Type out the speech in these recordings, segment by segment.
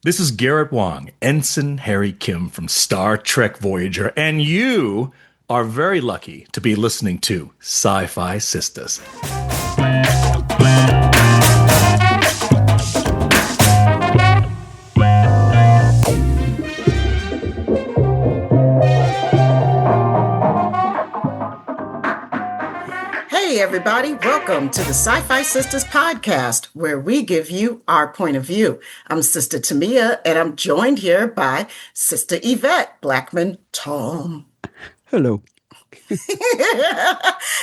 This is Garrett Wang, Ensign Harry Kim from Star Trek Voyager, and you are very lucky to be listening to Sci-Fi Sisters. Hey, everybody, welcome to the Sci-Fi Sisters podcast, where we give you our point of view. I'm Sister Tamia, and I'm joined here by Sister Yvette Blackman Tom. Hello. I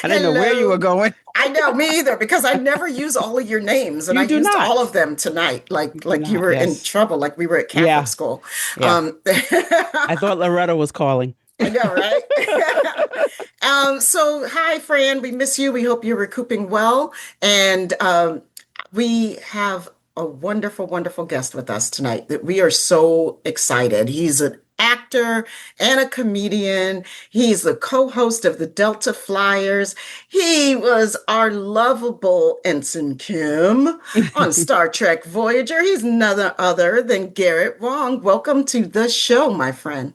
didn't know where you were going. I know, me either, because I never use all of your names, and I used all of them tonight, like you were in trouble, like we were at Catholic school. Yeah. I thought Loretta was calling. I know, right? So, hi, Fran. We miss you. We hope you're recouping well. And we have a wonderful, wonderful guest with us tonight that we are so excited. He's an actor and a comedian. He's the co-host of the Delta Flyers. He was our lovable Ensign Kim on Star Trek Voyager. He's none other than Garrett Wang. Welcome to the show, my friend.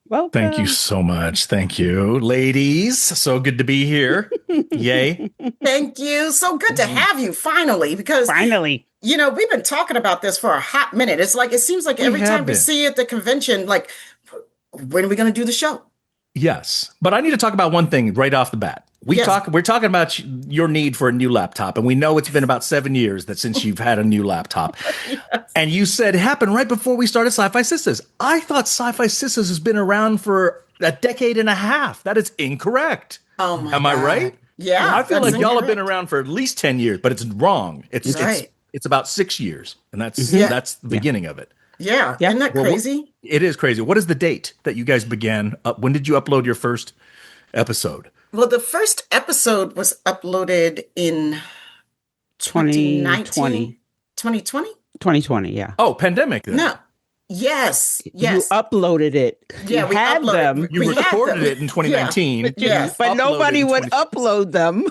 Welcome. Thank you so much. Thank you, ladies. So good to be here. Yay. Thank you. So good to have you finally, because you know, we've been talking about this for a hot minute. It's like, it seems like every time we see you at the convention, like, when are we going to do the show? Yes. But I need to talk about one thing right off the bat. We're talking about your need for a new laptop, and we know it's been about 7 years since you've had a new laptop. Yes. And you said it happened right before we started Sci-Fi Sisters. I thought Sci-Fi Sisters has been around for a decade and a half. That is incorrect. Oh my Am I right? Yeah. I feel like y'all have been around for at least 10 years, but it's wrong. It's about 6 years, and that's the beginning of it. Yeah. Isn't that crazy? It is crazy. What is the date that you guys began? When did you upload your first episode? Well, the first episode was uploaded in 2020. 2020? 2020, yeah. Oh, pandemic then. No. Yes. You uploaded it. Yeah, we had them. You recorded it in 2019. Yeah. But nobody would upload them.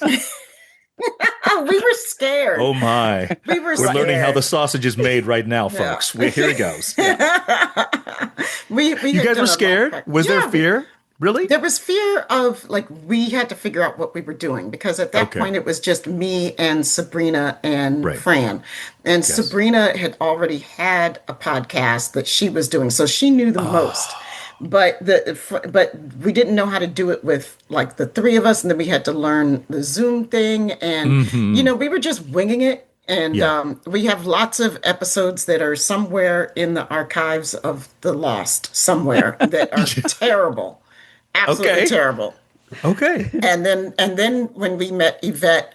We were scared. Oh my. We're learning how the sausage is made right now, folks. Here it goes. Yeah. You guys were scared? Was there fear? Really? There was fear of, like, we had to figure out what we were doing, because at that point it was just me and Sabrina and Fran. And Sabrina had already had a podcast that she was doing, so she knew the most. But we didn't know how to do it with, like, the three of us, and then we had to learn the Zoom thing, and you know, we were just winging it. And we have lots of episodes that are somewhere in the archives of the Lost somewhere that are terrible. Absolutely terrible. Okay. And then when we met Yvette,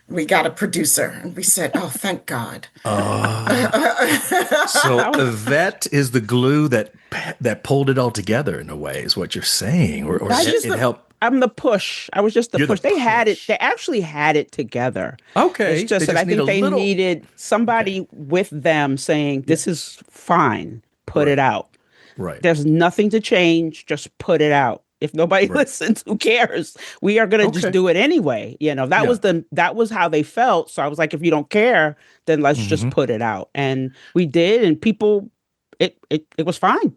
we got a producer, and we said, "Oh, thank God." So Yvette is the glue that pulled it all together in a way, is what you're saying, or it helped. I'm the push. I was just the push. They had it. They actually had it together. Okay. It's just that I think they needed somebody with them saying, "This is fine. Put it out." Right. There's nothing to change. Just put it out. If nobody listens, who cares? We are going to just do it anyway. You know, that was how they felt. So I was like, if you don't care, then let's just put it out. And we did, and people, it was fine.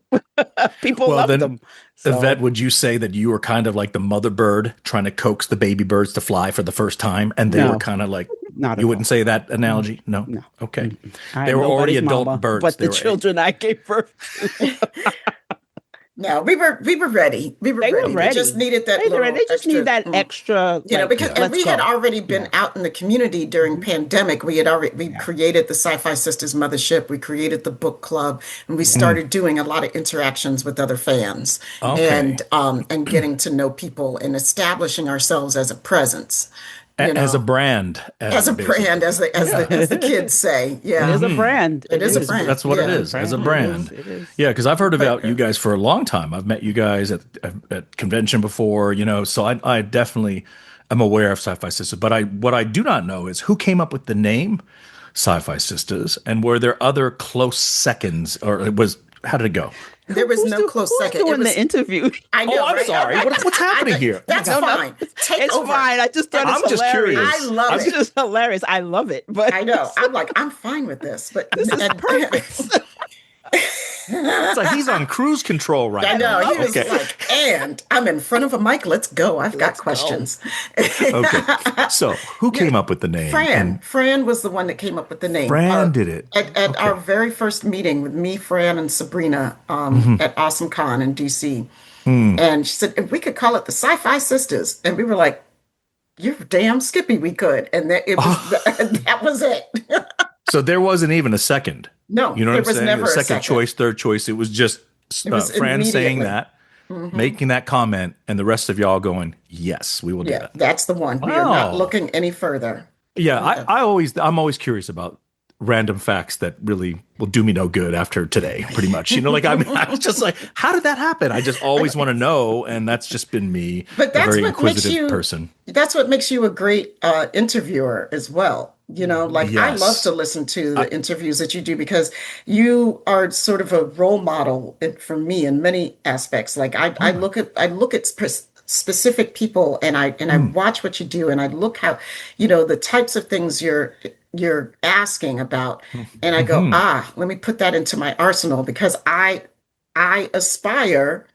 People loved them. So. Yvette, would you say that you were kind of like the mother bird trying to coax the baby birds to fly for the first time, and they were kind of like, you wouldn't say that analogy? No. Okay. They were already adult birds. But the children I gave birth to. No, we were ready. We were ready. They just needed that. They just need that extra. You know, because and we had already been out in the community during pandemic. We created the Sci-Fi Sisters Mothership. We created the book club, and we started doing a lot of interactions with other fans, and getting to know people and establishing ourselves as a presence. As a brand. As the kids say. Yeah. It is a brand. It is a brand. That's what it is, as a brand. It is. Yeah, because I've heard about you guys for a long time. I've met you guys at convention before, you know, so I definitely am aware of Sci-Fi Sisters. But what I do not know is who came up with the name Sci-Fi Sisters, and were there other close seconds, or how did it go? There was no close second. Who's doing the interview? I know. I'm sorry. What's happening here? That's fine. It's fine. I just thought it's hilarious. Just curious. I love it. It's just hilarious. I love it. But I know. I'm fine with this. But this is perfect. was like, he's on cruise control right now. I know. He was like, and I'm in front of a mic. Let's go. I've got questions. Okay. So who came up with the name? Fran was the one that came up with the name. Fran did it. At our very first meeting with me, Fran, and Sabrina at Awesome Con in DC. And she said, if we could call it the Sci-Fi Sisters. And we were like, you're damn skippy, we could. And that was it. So there wasn't even a second. No, you know what I'm saying? Was never a second choice, third choice. It was just Fran saying that, making that comment, and the rest of y'all going, yes, we will do that. That's the one. Wow. We are not looking any further. Yeah, I'm always curious about random facts that really will do me no good after today, pretty much. You know, like I was just like, how did that happen? I just always want to know, and that's just been me, but that's a very inquisitive person. That's what makes you a great interviewer as well. You know, like I love to listen to the interviews that you do because you are sort of a role model for me in many aspects. Like I look at specific people and I watch what you do and I look how, you know, the types of things you're asking about, and I go, let me put that into my arsenal because I aspire,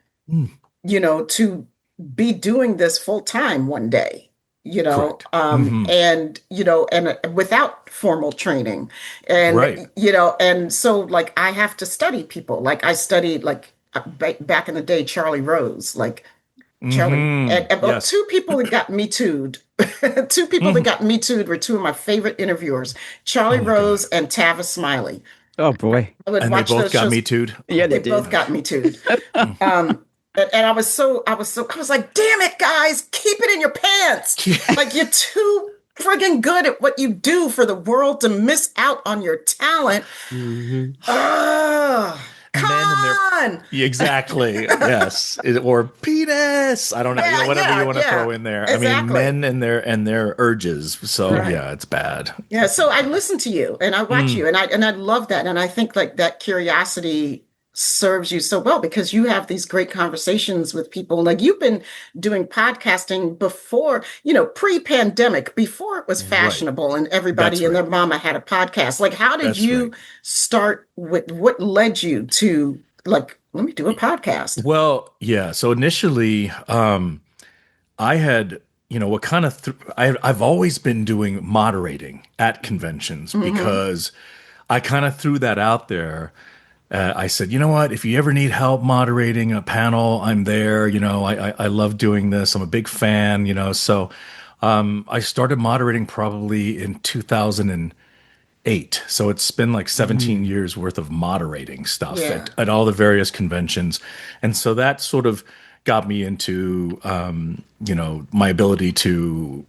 you know, to be doing this full time one day. You know, and, you know, and without formal training and, you know, and so like, I have to study people. Like I studied like back in the day, Charlie Rose, like Charlie and two people that got me too'd. Two people that got me too'd were two of my favorite interviewers, Charlie Rose and Tavis Smiley. Oh boy. And they both got me too'd. Yeah, they both got me too'd. And I was like, damn it, guys, keep it in your pants. Like you're too friggin' good at what you do for the world to miss out on your talent. Come on. Exactly. Yes. Or penis. I don't know. You know, whatever you want to throw in there. Exactly. I mean, men and their urges. So yeah, it's bad. Yeah. So I listen to you and I watch you and I love that. And I think like that curiosity serves you so well because you have these great conversations with people. Like you've been doing podcasting before, you know, pre-pandemic, before it was fashionable and everybody and their mama had a podcast. Like, how did you start with what led you to like, let me do a podcast? Well, yeah. So initially, I had, you know, what kind of, I've always been doing moderating at conventions because I kind of threw that out there. I said, you know what, if you ever need help moderating a panel, I'm there. You know, I love doing this. I'm a big fan, you know. So I started moderating probably in 2008. So it's been like 17 years worth of moderating stuff at all the various conventions. And so that sort of got me into, you know, my ability to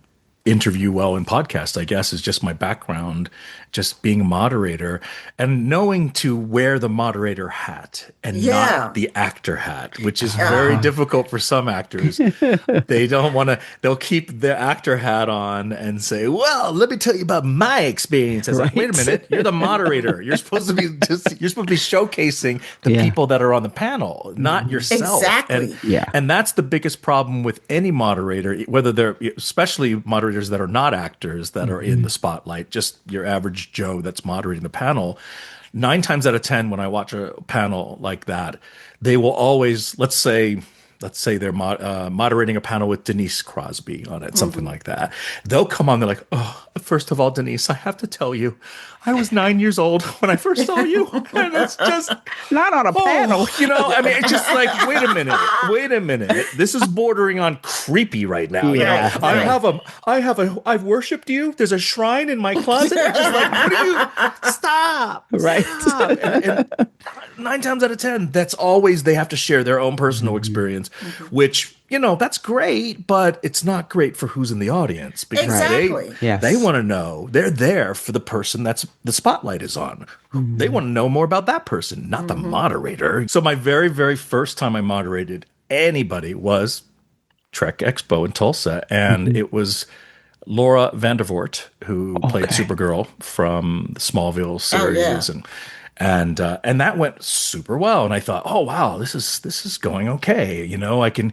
interview well in podcasts, I guess, is just my background, just being a moderator and knowing to wear the moderator hat and not the actor hat, which is very difficult for some actors. They don't want to, they'll keep the actor hat on and say, well, let me tell you about my experience. I was like, wait a minute, you're the moderator. You're supposed to be showcasing the people that are on the panel, not yourself. Exactly. And that's the biggest problem with any moderator, whether they're, especially moderators that are not actors that are in the spotlight, just your average Joe that's moderating the panel. 9 times out of 10, when I watch a panel like that, they will always, let's say they're moderating a panel with Denise Crosby on it, something like that. They'll come on, they're like, oh, first of all, Denise, I have to tell you, I was 9 years old when I first saw you. And it's just not on a panel. You know, I mean, it's just like, wait a minute. This is bordering on creepy right now. Yeah. You know? I've worshipped you. There's a shrine in my closet. It's just like, what do you stop? Right. Stop. And 9 times out of 10, that's always they have to share their own personal experience, which, you know, that's great, but it's not great for who's in the audience because they want to know. They're there for the person that's the spotlight is on. They want to know more about that person, not the moderator. So my very, very first time I moderated anybody was Trek Expo in Tulsa, and it was Laura Vandervoort who played Supergirl from the Smallville series, and that went super well. And I thought, oh wow, this is going okay. You know, I can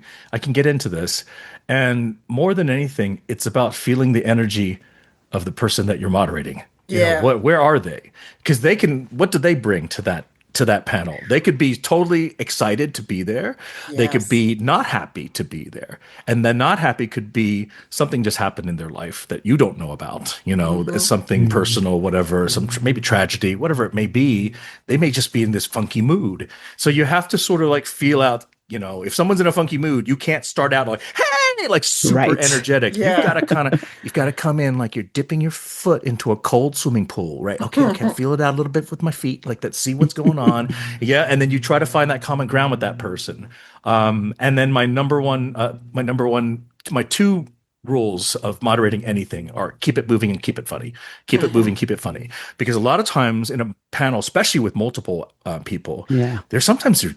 get into this. And more than anything, it's about feeling the energy of the person that you're moderating. You know, where are they? Because what do they bring to to that panel. They could be totally excited to be there. Yes. They could be not happy to be there. And then not happy could be something just happened in their life that you don't know about, something personal, whatever, some maybe tragedy, whatever it may be. They may just be in this funky mood. So you have to sort of like feel out, if someone's in a funky mood, you can't start out like, hey, like super energetic. Yeah. You've got to come in like you're dipping your foot into a cold swimming pool, right? Okay, I can feel it out a little bit with my feet, like that, see what's going on. Yeah. And then you try to find that common ground with that person. And then my two rules of moderating anything are keep it moving and keep it funny. Keep it moving, keep it funny. Because a lot of times in a panel, especially with multiple people, there's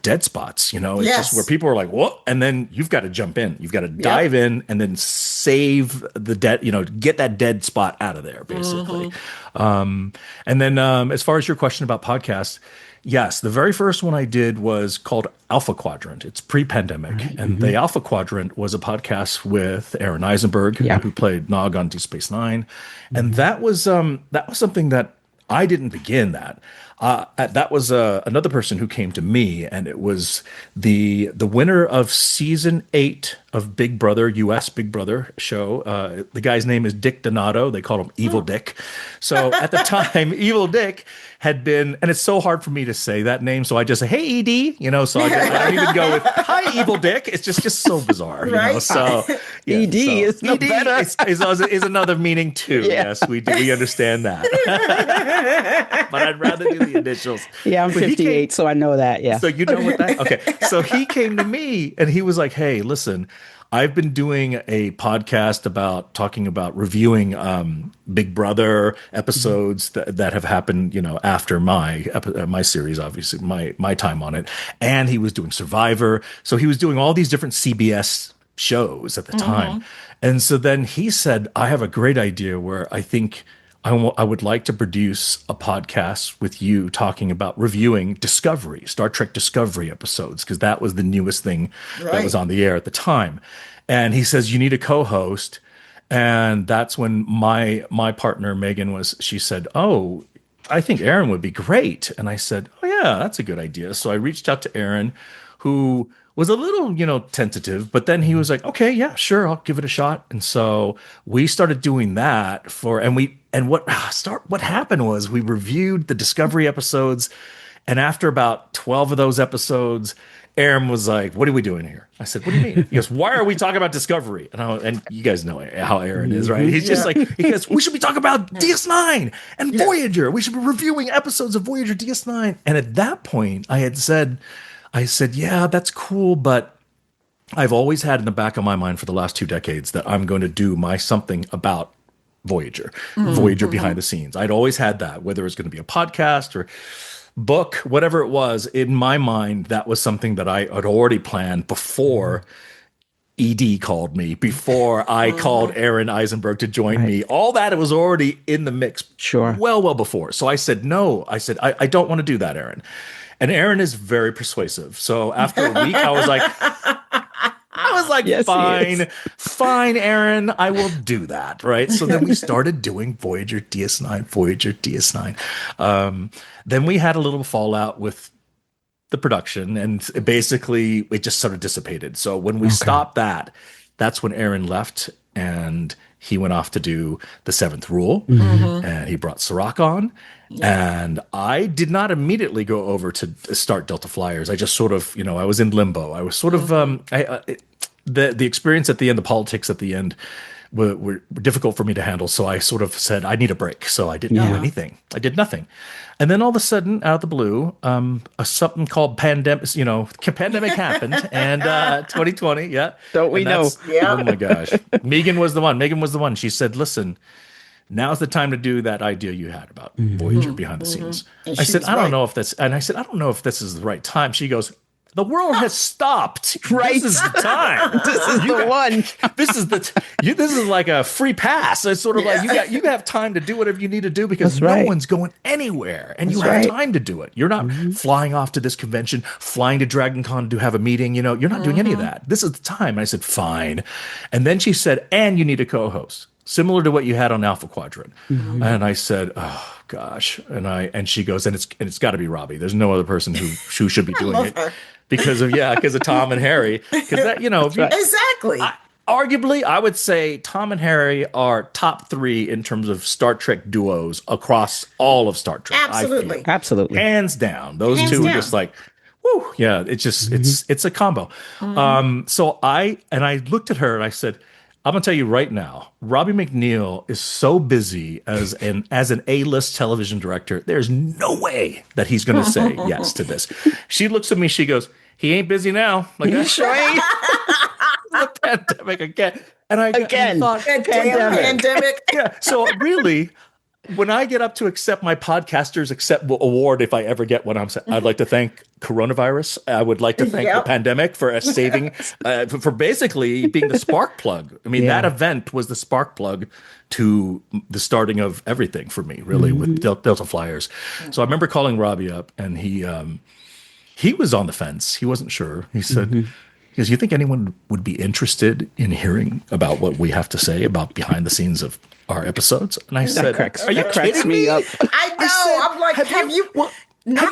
dead spots, it's just where people are like, what? And then you've got to jump in. You've got to dive in and then save the dead, get that dead spot out of there, basically. And then as far as your question about podcasts, yes, the very first one I did was called Alpha Quadrant. It's pre-pandemic. Right. And the Alpha Quadrant was a podcast with Aaron Eisenberg, who played Nog on Deep Space Nine. And that was something that I didn't begin that. That was another person who came to me, and it was the winner of season 8 of Big Brother, U.S. Big Brother show. The guy's name is Dick Donato. They called him Evil Dick. So at the time, Evil Dick had been, and it's so hard for me to say that name, so I just say, hey, ED, so I don't even go with, hi, Evil Dick. It's just so bizarre, right? So ED is no better. is another meaning too. Yeah. Yes, we understand that. But I'd rather do the initials. Yeah, I'm 58, so I know that, yeah. So you know what that, okay. So he came to me, and he was like, hey, listen, I've been doing a podcast talking about reviewing Big Brother episodes that have happened, after my series, obviously my time on it. And he was doing Survivor. So he was doing all these different CBS shows at the time. And so then he said, I have a great idea where I think I would like to produce a podcast with you talking about reviewing Discovery, Star Trek Discovery episodes, because that was the newest thing that was on the air at the time. And he says, you need a co-host. And that's when my partner, Megan, she said, oh, I think Aaron would be great. And I said, oh, yeah, that's a good idea. So I reached out to Aaron, who was a little, tentative, but then he was like, okay, yeah, sure, I'll give it a shot. And so we started doing that what happened was we reviewed the Discovery episodes. And after about 12 of those episodes, Aaron was like, what are we doing here? I said, what do you mean? He goes, why are we talking about Discovery? And you guys know how Aaron is, right? He's just he goes, we should be talking about DS9 and Voyager. We should be reviewing episodes of Voyager DS9. And at that point, I said, yeah, that's cool, but I've always had in the back of my mind for the last 2 decades that I'm going to do something about Voyager, Voyager behind the scenes. I'd always had that, whether it was going to be a podcast or book, whatever it was, in my mind, that was something that I had already planned before ED called me, before I called Aaron Eisenberg to join me. All that, it was already in the mix. Sure. Well before. So I said, no, I don't want to do that, Aaron. And Aaron is very persuasive. So after a week, I was like, yes, fine, Aaron, I will do that, right? So then we started doing Voyager DS9. Then we had a little fallout with the production, and basically it just sort of dissipated. So when we stopped that's when Aaron left, and he went off to do the 7th Rule, and he brought Sirac on. Yeah. And I did not immediately go over to start Delta Flyers. I just sort of, I was in limbo. I was sort of, the experience at the end, the politics at the end were difficult for me to handle. So I sort of said, I need a break. So I didn't do anything. I did nothing. And then all of a sudden, out of the blue, something called pandemic, pandemic happened, and 2020, yeah. Don't we know? Yeah. Oh my gosh. Megan was the one. She said, listen, now's the time to do that idea you had about Voyager behind the scenes. I said, I don't know if this is the right time. She goes, the world has stopped. Right. This is the time. This is the one. This is like a free pass. It's sort of like you have time to do whatever you need to do because no one's going anywhere, and you have time to do it. You're not flying off to this convention, flying to Dragon Con to have a meeting. You're not doing any of that. This is the time. And I said, fine. And then she said, and you need a co-host. similar to what you had on Alpha Quadrant. And I said, oh gosh. And she goes, and it's got to be Robbie. There's no other person who should be doing it because of Tom and Harry. Because that, exactly. Arguably, I would say Tom and Harry are top 3 in terms of Star Trek duos across all of Star Trek. Absolutely. Hands down. Those two are just like, whoo, yeah, it's just, it's a combo. So I looked at her and I said, I'm gonna tell you right now, Robbie McNeil is so busy as an A-list television director. There's no way that he's gonna say yes to this. She looks at me, she goes, he ain't busy now. Like, I sure ain't. The pandemic again. And I thought, pandemic. Yeah. So really, when I get up to accept my Podcasters Award, if I ever get one, I'd like to thank coronavirus. I would like to thank the pandemic for saving, for basically being the spark plug. I mean, that event was the spark plug to the starting of everything for me, really, with Delta Flyers. So I remember calling Robbie up, and he was on the fence. He wasn't sure. He said, he goes, you think anyone would be interested in hearing about what we have to say about behind the scenes of our episodes? And I said, are you kidding me? I know. I'm like, have you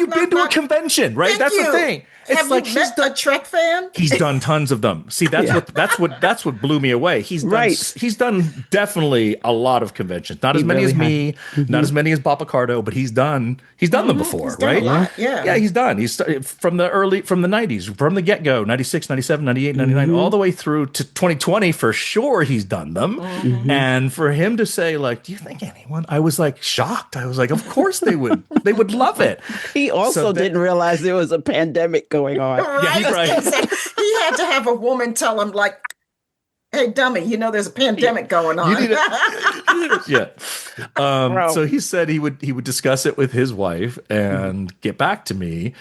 been to a convention, right? That's the thing. It's have like you met a Trek fan? He's done tons of them. See, that's what blew me away. He's done definitely a lot of conventions. Not as many as me, not as many as Bob Picardo, but he's done them before, right? Yeah, he's done. He's from the 90s, from the get-go, 96, 97, 98, 99, all the way through to 2020 for sure he's done them. And for him to say, like, do you think anyone? I was like shocked. I was like, of course they would. They would love it. He also didn't realize there was a pandemic going on. Right. He had to have a woman tell him, like, hey, dummy, there's a pandemic going on. So he said he would discuss it with his wife and get back to me.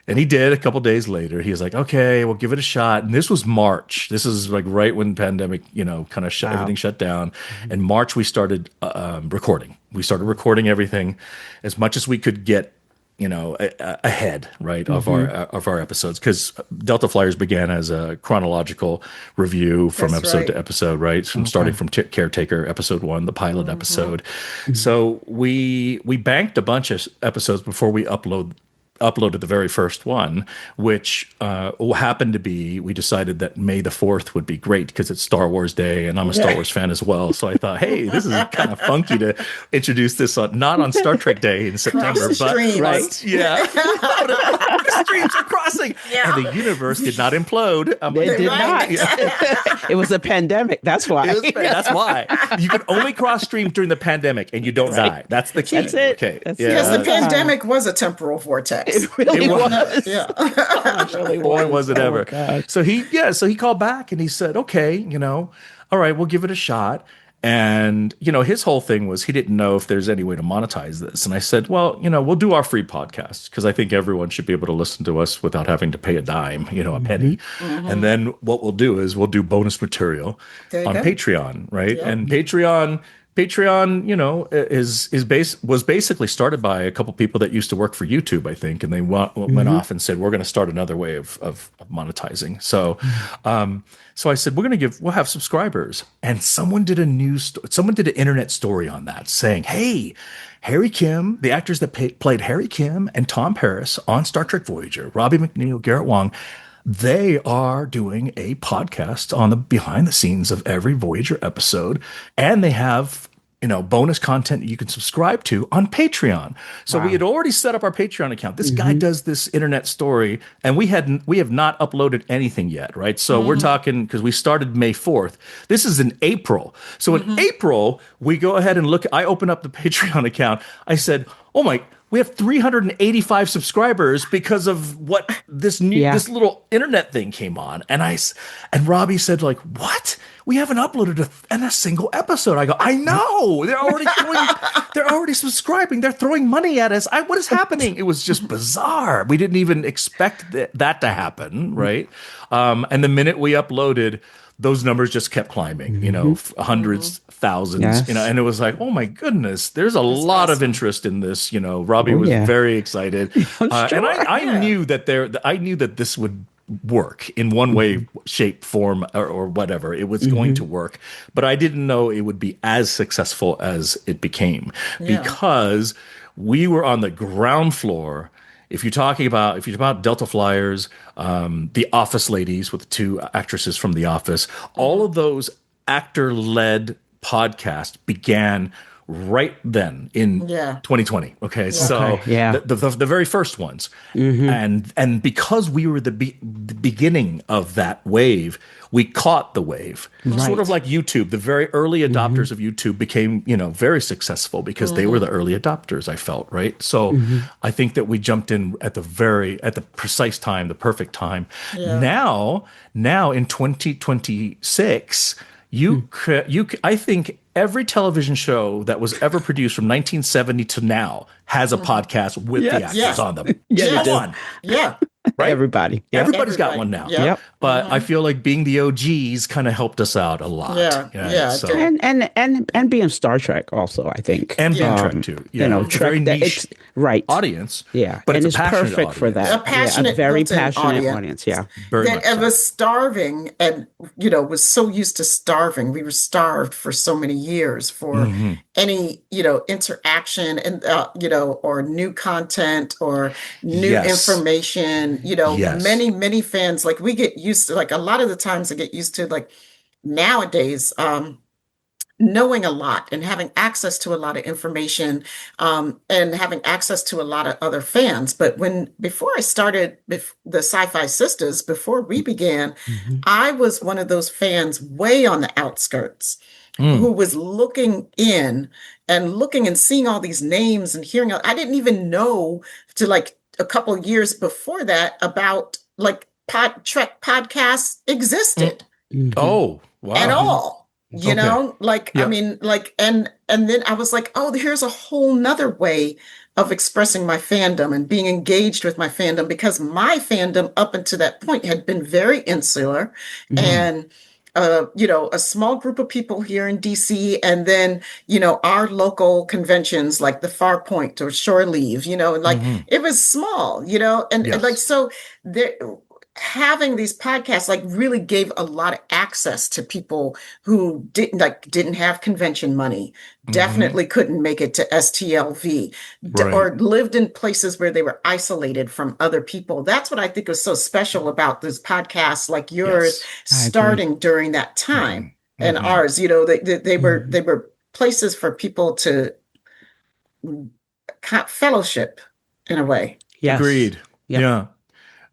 And he did. A couple days later, he was like, okay, we'll give it a shot. And this was March. This is like right when the pandemic, kind of everything shut down. In March, we started recording. We started recording everything as much as we could get ahead, right, of our episodes, because Delta Flyers began as a chronological review from episode to episode, right, from starting from Caretaker episode 1, the pilot episode. So we banked a bunch of episodes before we uploaded the very first one, which happened to be, we decided that May the 4th would be great because it's Star Wars Day and I'm a Star Wars fan as well. So I thought, hey, this is kind of funky to introduce this not on Star Trek Day in September, but the streams are crossing. Yeah. And the universe did not implode. It did not. It was a pandemic. That's why. That's why. You can only cross stream during the pandemic and you don't die. That's the key. That's it. Okay. Because the pandemic was a temporal vortex. It really was. Yeah. Boy, was it ever. So he called back and he said, okay, all right, we'll give it a shot. And, his whole thing was he didn't know if there's any way to monetize this. And I said, well, we'll do our free podcast because I think everyone should be able to listen to us without having to pay a dime, a penny. And then what we'll do is we'll do bonus material on Patreon, right? Yeah. And Patreon, was basically started by a couple people that used to work for YouTube, I think, and they went off and said, we're going to start another way of monetizing. So, so I said, we'll have subscribers. And someone did an internet story on that saying, hey, Harry Kim, the actors that played Harry Kim and Tom Paris on Star Trek Voyager, Robbie McNeil, Garrett Wang, they are doing a podcast on the behind the scenes of every Voyager episode, and they have bonus content you can subscribe to on Patreon. So we had already set up our Patreon account. This guy does this internet story, and we have not uploaded anything yet, right? So we're talking, because we started May 4th. This is in April. So in April, we go ahead and look. I open up the Patreon account. I said, oh my, we have 385 subscribers because of what this little internet thing came on. And Robbie said, like, what? We haven't uploaded a single episode. I go, I know. They're already subscribing. They're throwing money at us. What is happening? It was just bizarre. We didn't even expect that to happen, right? And the minute we uploaded, those numbers just kept climbing, hundreds, thousands, and it was like, oh my goodness, there's a lot of interest in this. Robbie was very excited. And I knew that this would work in one way, shape, form, or whatever. It was going to work, but I didn't know it would be as successful as it became because we were on the ground floor. If you're talking about Delta Flyers, the Office ladies with the two actresses from The Office, all of those actor-led podcasts began right then in 2020. Okay, so the very first ones, and because we were the beginning of that wave, we caught the wave. Sort of like YouTube. The very early adopters of YouTube became, very successful because they were the early adopters. I felt right. So I think that we jumped in at the precise time, the perfect time. Now in 2026. I think every television show that was ever produced from 1970 to now has a podcast with the actors on them. Yeah, one. Yeah. Right? Everybody. Yeah. Everybody's got one now. Yep. But I feel like being the OGs kind of helped us out a lot. So. And being Star Trek also, I think. And being Trek too. Trek, very niche audience. Yeah. But and it's perfect audience. for that. A very passionate audience. Yeah. Very much that was starving and, was so used to starving. We were starved for so many years for any, interaction and, or new content or new information. Many fans, like we get used to, like a lot of the times I get used to, like nowadays, knowing a lot and having access to a lot of information, and having access to a lot of other fans. But before I started the Sci-Fi Sisters, before we began, I was one of those fans way on the outskirts who was looking in and seeing all these names and hearing. I didn't even know to like a couple of years before that about like Trek podcasts existed. Oh, wow. At all. I mean, like, and then I was like, oh, here's a whole nother way of expressing my fandom and being engaged with my fandom, because my fandom up until that point had been very insular and a small group of people here in DC, and then, our local conventions like the Farpoint or Shore Leave, it was small, and like, so there, having these podcasts like really gave a lot of access to people who didn't have convention money, definitely couldn't make it to STLV, or lived in places where they were isolated from other people. That's what I think was so special about this podcast, like yours, starting during that time, and ours. They were places for people to fellowship in a way. Yes. Agreed. Yeah.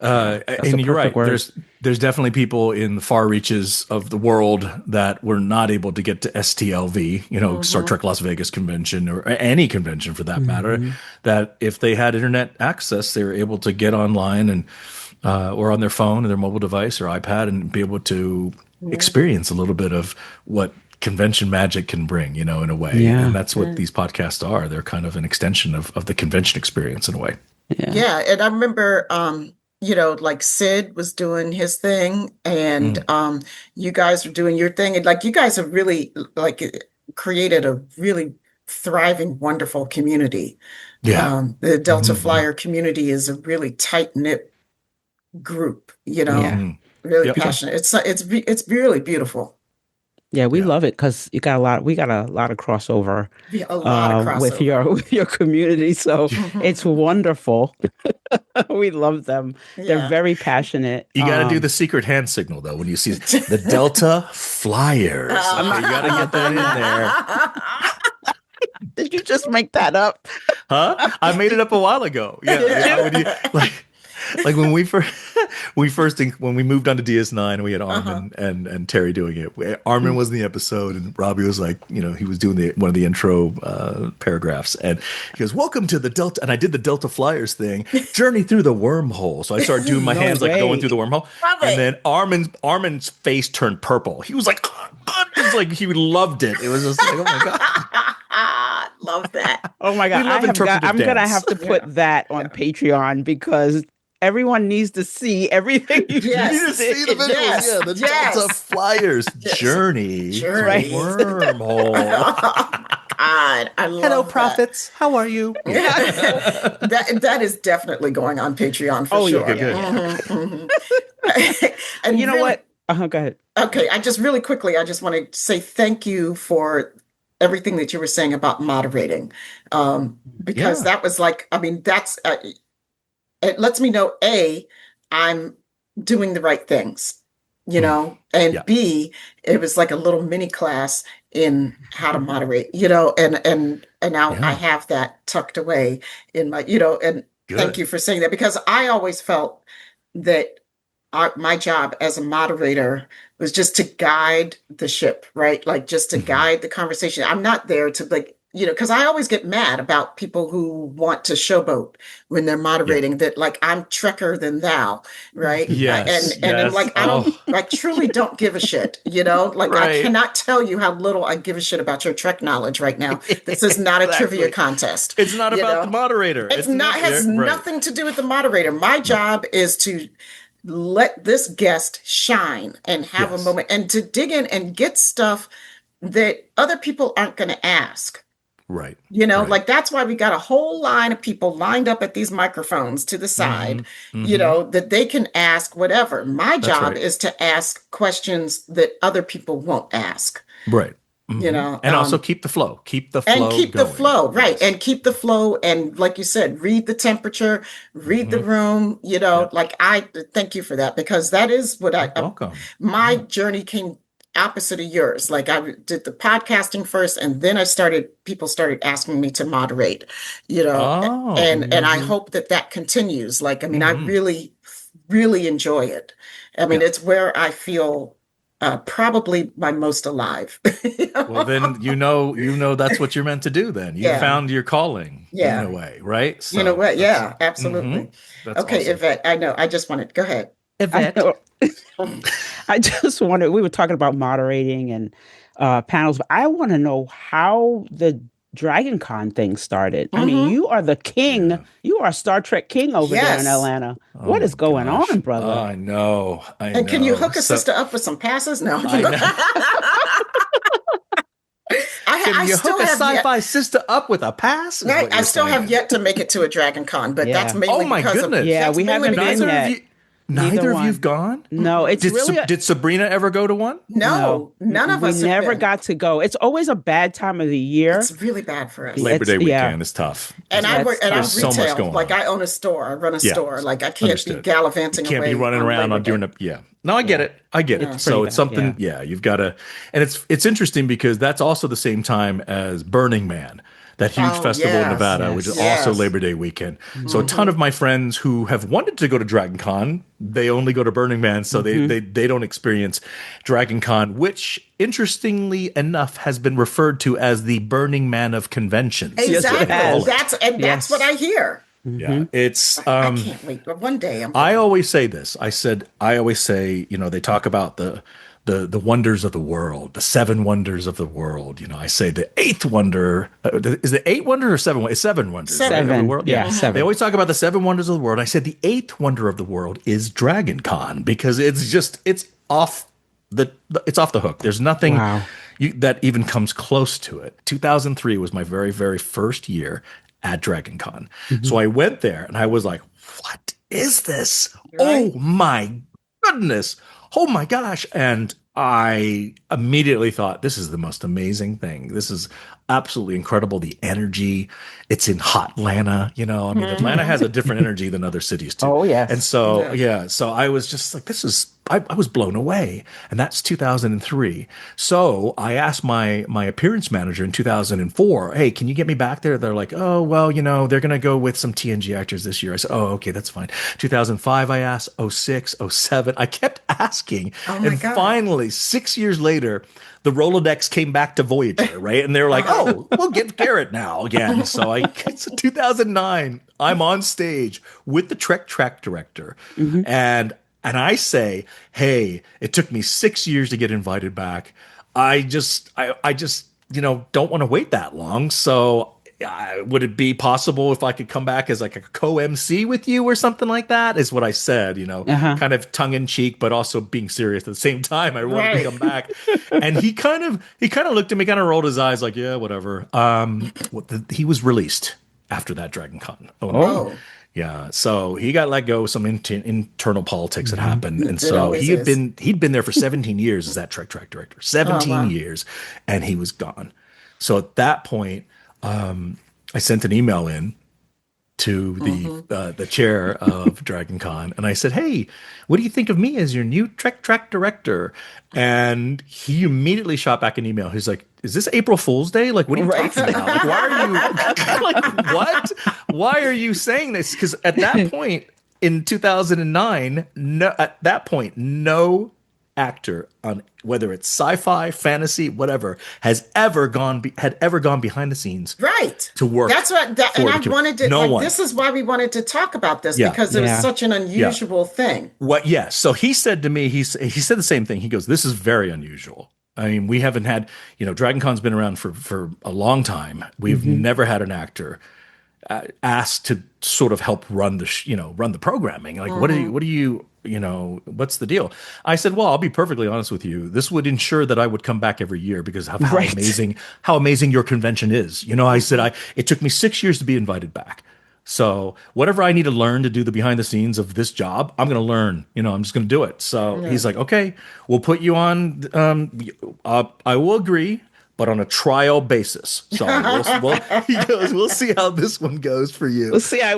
And you're right. Word. There's definitely people in the far reaches of the world that were not able to get to STLV, Star Trek Las Vegas convention, or any convention for that matter, that if they had internet access, they were able to get online and or on their phone or their mobile device or iPad and be able to experience a little bit of what convention magic can bring, in a way. Yeah. And that's what these podcasts are. They're kind of an extension of the convention experience in a way. Yeah. And I remember, like Sid was doing his thing, and you guys are doing your thing. And like, you guys have really created a really thriving, wonderful community. Yeah. The Delta Flyer community is a really tight-knit group, really passionate. It's really beautiful. Yeah, we love it because we got a lot of crossover, with your community. So it's wonderful. We love them. Yeah. They're very passionate. You got to do the secret hand signal though when you see the Delta Flyers. You got to get that in there. Did you just make that up? Huh? I made it up a while ago. Yeah. Like when we moved on to DS9 and we had Armin and Terry doing it. Armin was in the episode and Robbie was like, he was doing one of the intro paragraphs, and he goes, "Welcome to the Delta," and I did the Delta Flyers thing, journey through the wormhole. So I started doing my hands like going through the wormhole, and then Armin's face turned purple. He was like, he loved it. It was just like, oh my god. Love that. Oh my god. I'm gonna have to put that on Patreon because everyone needs to see everything you need to see the videos. The Delta Flyers journey right. Wormhole. God, I love Hello, that. prophets. How are you? That is definitely going on Patreon for sure. Yeah, good. And you know really, what? Go ahead. okay, I just really quickly, I just want to say thank you for everything that you were saying about moderating, because Yeah. that was like, I mean, that's it lets me know A, I'm doing the right things, and Yeah. B, it was like a little mini class in how to moderate, and now I Yeah. have that tucked away in my, and thank Good. you for saying that, because I always felt that my job as a moderator was just to guide the ship, right? Like just to Mhm. guide the conversation. I'm not there to like, because I always get mad about people who want to showboat when they're Yeah. moderating that like I'm trekker than thou, right? Yes. And I'm Yes. like, Oh, I truly don't give a shit, like I right. cannot tell you how little I give a shit about your Trek knowledge right now. This is not a trivia Exactly. contest, It's not you about the know? moderator. It's It's not not. Yeah, has right. nothing to do with the moderator. My No. job is to let this guest shine and have a Yes. moment and to dig in and get stuff that other people aren't going to ask. Right. Right. Like that's why we got a whole line of people lined up at these microphones to the Mm-hmm. side, Mm-hmm. that they can ask whatever. My That's job right. is to ask questions that other people won't ask, Right. you Hmm. know. And also keep the flow. Keep the And flow keep the going. flow, right? Yes. And keep the flow. And like you said, read the temperature, read the Hmm. room, Yep. like I thank you for that, because that is what You're welcome. my Yeah. journey came opposite of yours. Like I did the podcasting first, and then people started asking me to moderate, Oh. and I hope that that continues. Like, I mean, I Hmm. really, really enjoy it. I mean, Yeah. it's where I feel probably my most alive. Well, then that's what you're meant to do. Then you Yeah. found your calling in a Yeah. way, right? You know So what? that's Yeah, hmm absolutely. that's Okay, awesome. Yvette, I know. I just wanted, go ahead. I Yvette. know. I just wanted, we were talking about moderating and panels, but I want to know how the Dragon Con thing started. I mean, Hmm. you are the king. Yeah. You are Star Trek king over there in Yes. Atlanta. Oh What is my going gosh. on, brother? I know. I And can you know. hook a So sister up with some passes? No. I know. Can I you hook still a have yet, sci-fi sister up with a pass? Is right? what I you're still have saying. yet to make it to a Dragon Con, but Yeah. Oh my goodness. Yeah, we haven't been Neither of yet. you Neither neither of you've one. gone? No, it's really Did Sabrina ever go to one? no. No, none Mm-mm. of We us have never been. got to go. It's always a bad time of the year. It's really bad for us. Labor It's Day yeah, weekend is tough. And It's I yeah, work it's and there's I'm tough. so much retail. going Like on. I own a store. I run a Yeah. store. Like I can't be Understood. You gallivanting can't be away running on around Labor on doing Day. a yeah. No, I get Yeah. it. I get It's it. Yeah. pretty So it's bad. something, Yeah. yeah, you've got to and it's interesting because that's also the same time as Burning Man, that huge Oh, festival in yes. Nevada, which is Yes. also Yes. Labor Day weekend. So a Hmm. ton Hmm. of my friends who have wanted to go to Dragon Con, they only go to Burning Man, so they Hmm. they they don't experience Dragon Con, which interestingly enough has been referred to as the Burning Man of conventions, is Yes, what it they Exactly. call has. it. That's what I Yes. hear. Yeah, Hmm. it's I can't wait. But one day I'm I going. always say this. I always say, they talk about the wonders of the world, the seven wonders of the world. I say the eighth wonder is the eight wonder or seven? It's seven wonders, right, Seven. of the Seven. world. Yeah, Yeah, Hmm. they seven. always talk about the seven wonders of the world. I said the eighth wonder of the world is Dragon Con because it's off the hook. There's nothing Wow. that even comes close to it. 2003 was my very, very first year at Dragon Con. Hmm. So I went there and I was like, what is this? Oh Right? my goodness. Oh my gosh. And I immediately thought, this is the most amazing thing. This is absolutely incredible. The energy. It's in hot Atlanta. I mean, Atlanta Hmm. has a different energy than other cities too. Oh And yes. so, Yeah. yeah, so I was just like, I was blown away. And that's 2003. So I asked my appearance manager in 2004, hey, can you get me back there? They're like, oh, well, they're going to go with some TNG actors this year. I said, oh, okay, that's fine. 2005, I asked, oh 06, oh 07. I kept asking. Oh my And God. finally, 6 years later, the Rolodex came back to Voyager, right? And they're like, Uh-huh. oh, we'll get Garrett now again. So it's 2009. I'm on stage with the Trek track director. Hmm. And I say, hey, it took me 6 years to get invited back. I just don't want to wait that long. So would it be possible if I could come back as like a co-MC with you or something like that? Is what I said, Uh-huh. kind of tongue in cheek, but also being serious at the same time. I wanted to Right. come back. And he kind of looked at me, kind of rolled his eyes like, yeah, whatever. He was released after that Dragon Con. Oh no. Oh. Oh. Yeah. So he got let go. Some internal politics had happened, and It so always he'd been there for 17 years as that Track director. 17 years, and he was gone. So at that point, I sent an email in to the chair of Dragon Con, and I said, "Hey, what do you think of me as your new Track director?" And he immediately shot back an email. He's like, "Is this April Fool's Day? Like, what are you talking about? Like, why are you like what? Why are you saying this?" Because at that point in 2009, at that point, no actor on whether it's sci-fi, fantasy, whatever had ever gone behind the scenes Right. to work. That's what and I wanted to no one. this is why we wanted to talk about this because it was such an unusual thing. What yes. So he said to me, he said the same thing. He goes, "This is very unusual. I mean, we haven't had, Dragon Con's been around for a long time. We've never had an actor asked to sort of help run the programming. Like, what do you what's the deal?" I said, "Well, I'll be perfectly honest with you. This would ensure that I would come back every year because of how amazing your convention is. I said, it took me 6 years to be invited back. So whatever I need to learn to do the behind the scenes of this job, I'm going to learn. I'm just going to do it." So he's like, "Okay, we'll put you on. I will agree, but on a trial basis. So he goes, we'll see how this one goes for you. We'll see how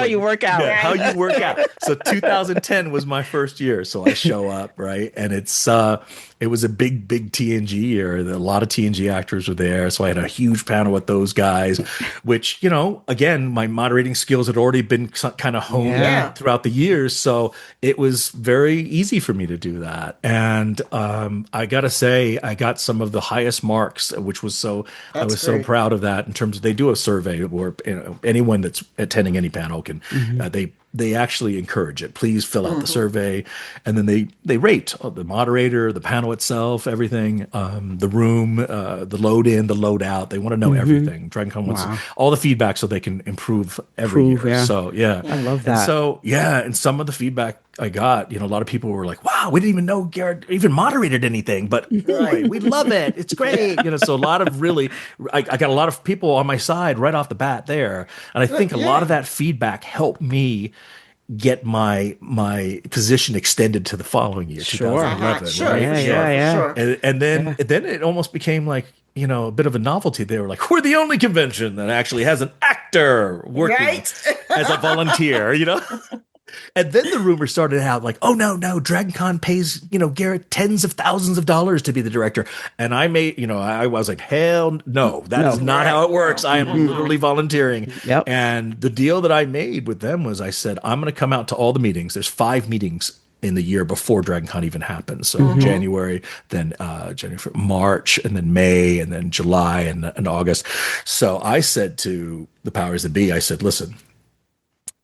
you work out. Yeah, how you work out." So 2010 was my first year. So I show up, right? And it was a big TNG year. A lot of TNG actors were there. So I had a huge panel with those guys, which, again, my moderating skills had already been kind of honed throughout the years. So it was very easy for me to do that. And I got to say, I got some of the highest marks, which was I was so proud of that in terms of they do a survey where anyone that's attending any panel can, they actually encourage it. Please fill out the survey. And then they rate the moderator, the panel itself, everything, the room, the load in, the load out. They want to know everything. DragonCon wants all the feedback so they can improve every year. Yeah. So, I love that. And so, and some of the feedback I got, a lot of people were like, "Wow, we didn't even know Garrett even moderated anything, but boy, we love it. It's great." So a lot of I got a lot of people on my side right off the bat there. And I think a lot of that feedback helped me get my position extended to the following year, 2011. Sure, right? Sure. And then it almost became like, a bit of a novelty. They were like, "We're the only convention that actually has an actor working as a volunteer," And then the rumor started out like, "Oh, no, DragonCon pays, Garrett tens of thousands of dollars to be the director." And I I was like, "Hell no, that is not how it works. I am literally volunteering." Yep. And the deal that I made with them was I said, "I'm going to come out to all the meetings." There's 5 meetings in the year before DragonCon even happens. So January, then March, and then May, and then July, and August. So I said to the powers that be, I said, "Listen,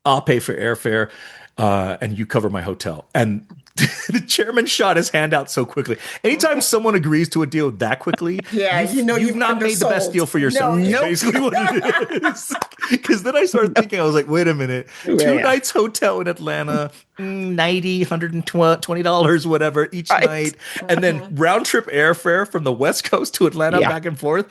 I'll pay for airfare, and you cover my hotel." And the chairman shot his hand out so quickly. Anytime someone agrees to a deal that quickly, you've not made the best deal for yourself. No. Basically what it is. Because then I started thinking, I was like, wait a minute, 2 nights hotel in Atlanta, $90, $120, whatever each night, and then round trip airfare from the West Coast to Atlanta back and forth.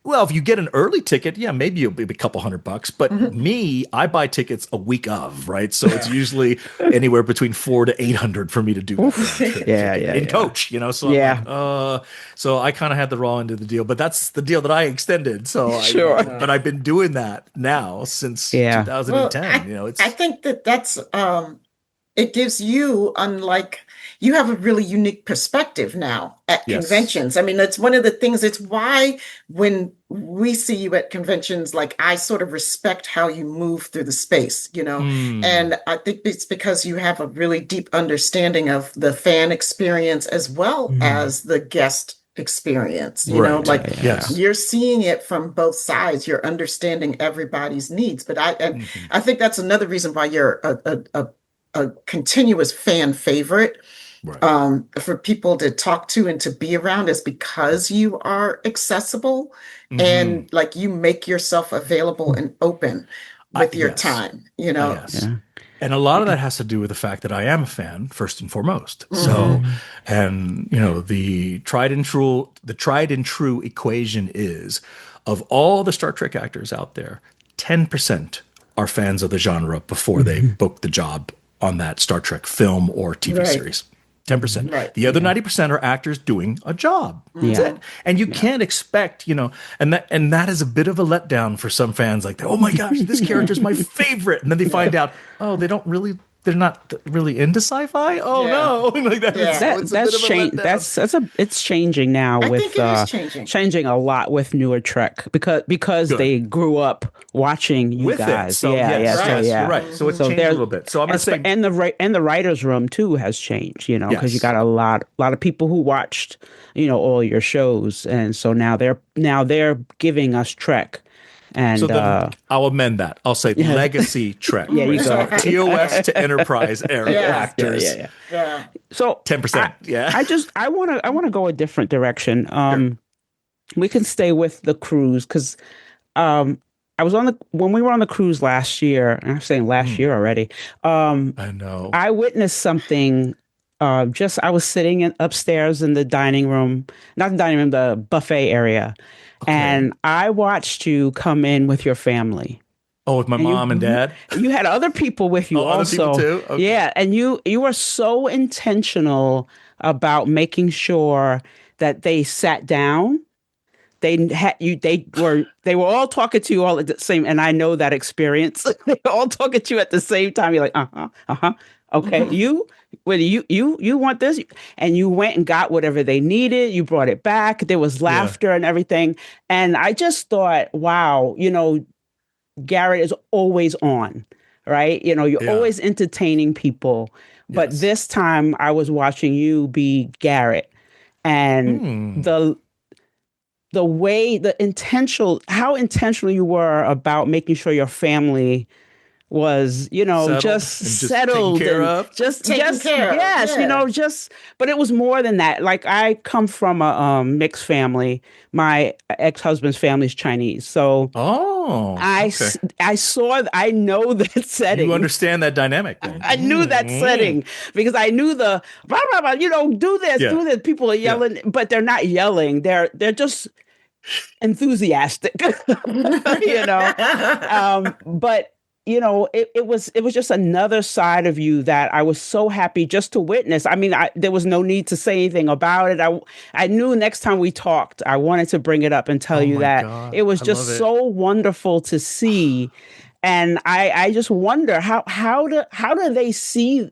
Well, if you get an early ticket, maybe it'll be a couple $100. But me, I buy tickets a week of, right? So it's usually anywhere between $400 to $800 for me to do that. In coach, So so I kind of had the raw end of the deal, but that's the deal that I extended. So but I've been doing that now since 2010. Well, I think that's it gives you, you have a really unique perspective now at conventions. I mean, that's one of the things. It's why when we see you at conventions, I sort of respect how you move through the space, and I think it's because you have a really deep understanding of the fan experience as well as the guest experience, you're seeing it from both sides. You're understanding everybody's needs. But I think that's another reason why you're a continuous fan favorite. Right. For people to talk to and to be around is because you are accessible and you make yourself available and open with your time, And a lot of that has to do with the fact that I am a fan first and foremost. So, and the tried and true equation is, of all the Star Trek actors out there, 10% are fans of the genre before they book the job on that Star Trek film or TV series. 10%. Right. The other 90% are actors doing a job. That's it. And you can't expect, and that is a bit of a letdown for some fans. Like, oh my gosh, this character is my favorite, and then they find out, oh, they're not really into sci-fi. Oh no, like that. It's changing now. I with think it is changing a lot with newer Trek because they grew up watching you with guys. It. So, you're right. So it's changed a little bit. So I'm gonna say, and the writers' room too has changed. Because you got a lot of people who watched all your shows, and so now they're giving us Trek. And so then I'll amend that. I'll say legacy Trek. Yeah, you go. TOS to Enterprise era actors. Yeah. So 10%. I want to go a different direction. We can stay with the cruise because I was when we were on the cruise last year. And I'm saying last year already. I know. I witnessed something. I was sitting upstairs in the dining room, not the dining room, the buffet area. Okay. And I watched you come in with your family. Oh, with my mom and dad? You had other people with you also. Other people too? Okay. Yeah, and you were so intentional about making sure that they sat down. They were all talking to you all at the same, and I know that experience. They were all talking to you at the same time. You're like, okay, you want this, and you went and got whatever they needed. You brought it back. There was laughter and everything, and I just thought, wow, Garrett is always on, right? You're always entertaining people, but this time I was watching you be Garrett, and the way how intentional you were about making sure your family was, just settled taken care of. But it was more than that. Like, I come from a mixed family. My ex-husband's family is Chinese. So I know that setting. You understand that dynamic then. I knew that setting because I knew the blah, blah, blah, do this, do this. People are yelling, but they're not yelling. They're just enthusiastic, but it was just another side of you that I was so happy just to witness. I mean, there was no need to say anything about it. I knew next time we talked, I wanted to bring it up and tell you that it was just so wonderful to see. And I just wonder how do they see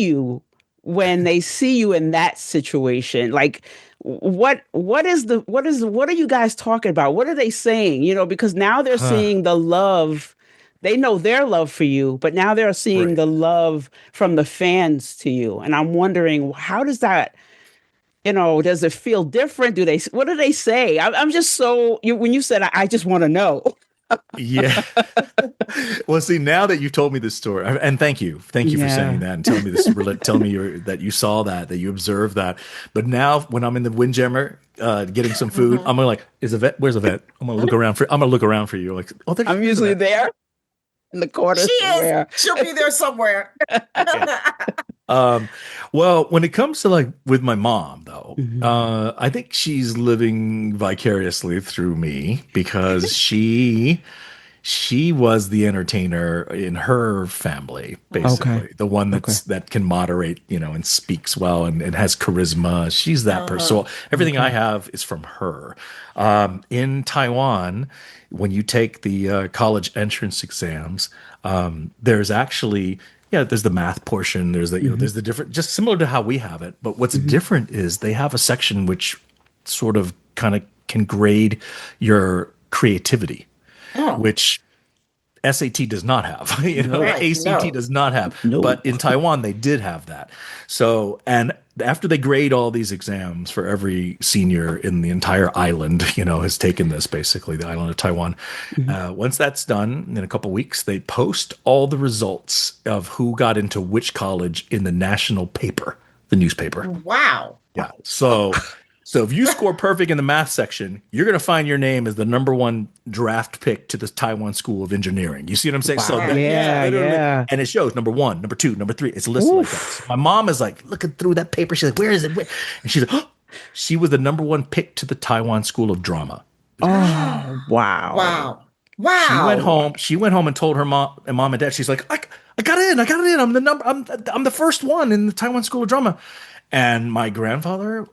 you when they see you in that situation? Like, what are you guys talking about? What are they saying? Because now they're seeing the love. They know their love for you, but now they're seeing the love from the fans to you. And I'm wondering, how does that, does it feel different? What do they say? I'm just so, when you said, I just want to know. Yeah. Well, see, now that you've told me this story, and thank you for saying that and telling me this, tell me that you saw that you observed that. But now, when I'm in the Windjammer getting some food, I'm gonna is Yvette? Where's Yvette? I'm gonna look around for you. Like, I'm usually there in the corner. She is. She'll be there somewhere. Well, when it comes to with my mom, though, I think she's living vicariously through me because she was the entertainer in her family, basically. The one that can moderate, and speaks well and has charisma. She's that person. So everything I have is from her. In Taiwan, when you take the college entrance exams, there's actually there's the math portion. There's the there's the different, just similar to how we have it. But what's different is they have a section which sort of kind of can grade your creativity, which SAT does not have. ACT does not have. No. But in Taiwan, they did have that. So, and after they grade all these exams for every senior in the entire island, has taken this, basically, the island of Taiwan. Once that's done, in a couple of weeks, they post all the results of who got into which college in the national paper, the newspaper. Wow. Yeah. So if you score perfect in the math section, you're going to find your name as the #1 draft pick to the Taiwan School of Engineering. You see what I'm saying? Wow. So Yeah. And it shows #1, #2, #3. It's listed like that. So my mom is looking through that paper. She's like, where is it? And she's like, oh, she was the #1 pick to the Taiwan School of Drama. Oh, wow. Wow. Wow. She went home and told her mom and dad. She's like, I got in. I'm the first one in the Taiwan School of Drama. And my grandfather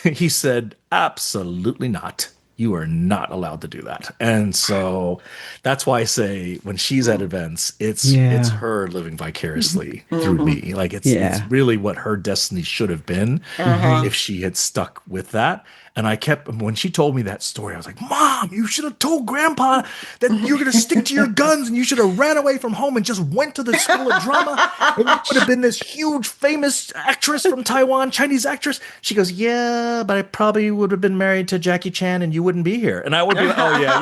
he said, absolutely not. You are not allowed to do that. And so that's why I say when she's at events, it's her living vicariously through me. Like it's really what her destiny should have been if she had stuck with that. And when she told me that story, I was like, Mom, you should have told Grandpa that you're going to stick to your guns and you should have ran away from home and just went to the School of Drama. And you would have been this huge, famous actress from Taiwan, Chinese actress. She goes, yeah, but I probably would have been married to Jackie Chan and you wouldn't be here. And I would be like, oh, yeah.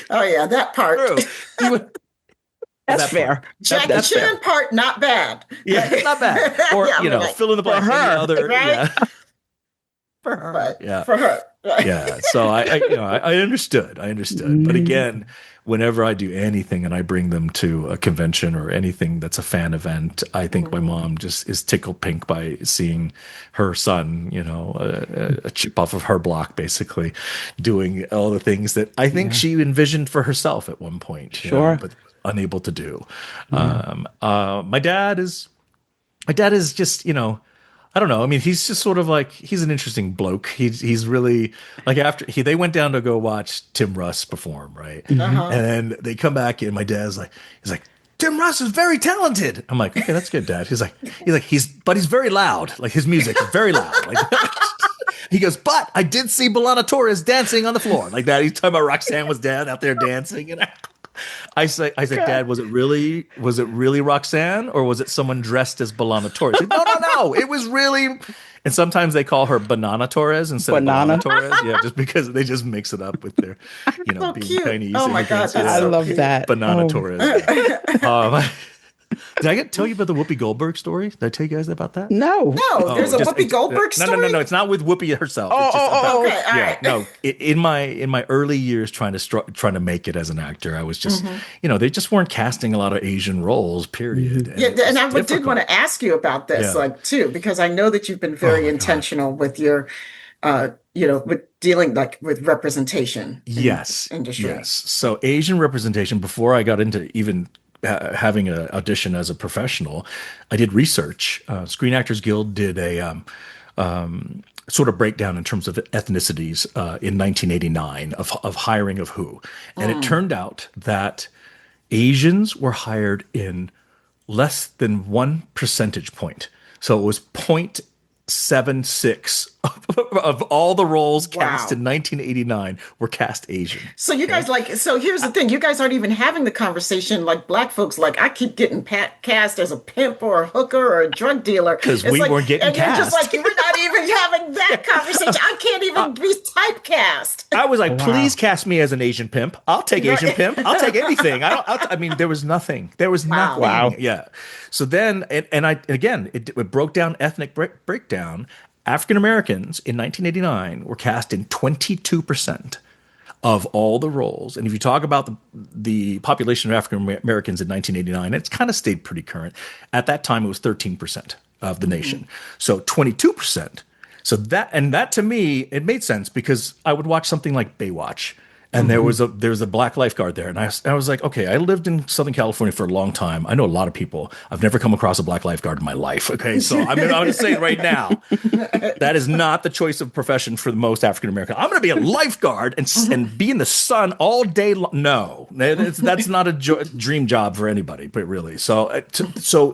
Oh, yeah, that part. That's fair. Jackie That's Chan fair. part, not bad. Yeah, not bad. Or, fill in the blank. For her, other, right? Yeah. For her. But yeah. For her. Yeah. So I understood. But again, whenever I do anything and I bring them to a convention or anything that's a fan event, I think my mom just is tickled pink by seeing her son, a chip off of her block, basically doing all the things that I think she envisioned for herself at one point. Sure. But unable to do. My dad is just, I don't know. I mean, he's just sort of like, he's an interesting bloke. He's really like they went down to go watch Tim Russ perform, right? And then they come back and my dad's like, he's like, Tim Russ is very talented. I'm like, okay, that's good, Dad. But he's very loud. Like his music is very loud. Like he goes, but I did see Bolana Torres dancing on the floor like that. He's talking about Roxanne was down out there dancing and I said, Dad, was it really Roxanne or was it someone dressed as Bolana Torres? Said, no, it was really. And sometimes they call her Banana Torres instead of Bolana Torres. Yeah, just because they just mix it up with their, so being cute. Chinese. Oh my God, I love that. Banana Torres. Did I tell you about the Whoopi Goldberg story? Did I tell you guys about that? No. No, there's a Whoopi Goldberg story? No. It's not with Whoopi herself. Okay. All right. No. In my early years trying to make it as an actor, I was just, they just weren't casting a lot of Asian roles, period. And I did want to ask you about this, too, because I know that you've been very intentional with your, with dealing with representation. In industry. Yes. So Asian representation, before I got into even having an audition as a professional, I did research. Screen Actors Guild did a sort of breakdown in terms of ethnicities in 1989 of hiring of who. And it turned out that Asians were hired in less than 1 percentage point. So it was 0.76 of all the roles cast in 1989 were cast Asian. So you guys so here's the thing. You guys aren't even having the conversation like black folks, like I keep getting cast as a pimp or a hooker or a drug dealer. Because we weren't getting cast. And you're just like, we're not even having that conversation. I can't even be typecast. I was like, please cast me as an Asian pimp. I'll take Asian pimp. I'll take anything. I mean, there was nothing. There was nothing. Wow. Yeah. So then, it broke down ethnic breakdown. African Americans in 1989 were cast in 22% of all the roles. And if you talk about the population of African Americans in 1989, it's kind of stayed pretty current. At that time, it was 13% of the nation. So 22%. So that to me, it made sense because I would watch something like Baywatch. And there was a black lifeguard there. And I was like, okay, I lived in Southern California for a long time. I know a lot of people. I've never come across a black lifeguard in my life. Okay. So I'm going to say right now, that is not the choice of profession for the most African American. I'm going to be a lifeguard and be in the sun all day long. No, that's not a dream job for anybody, but really. So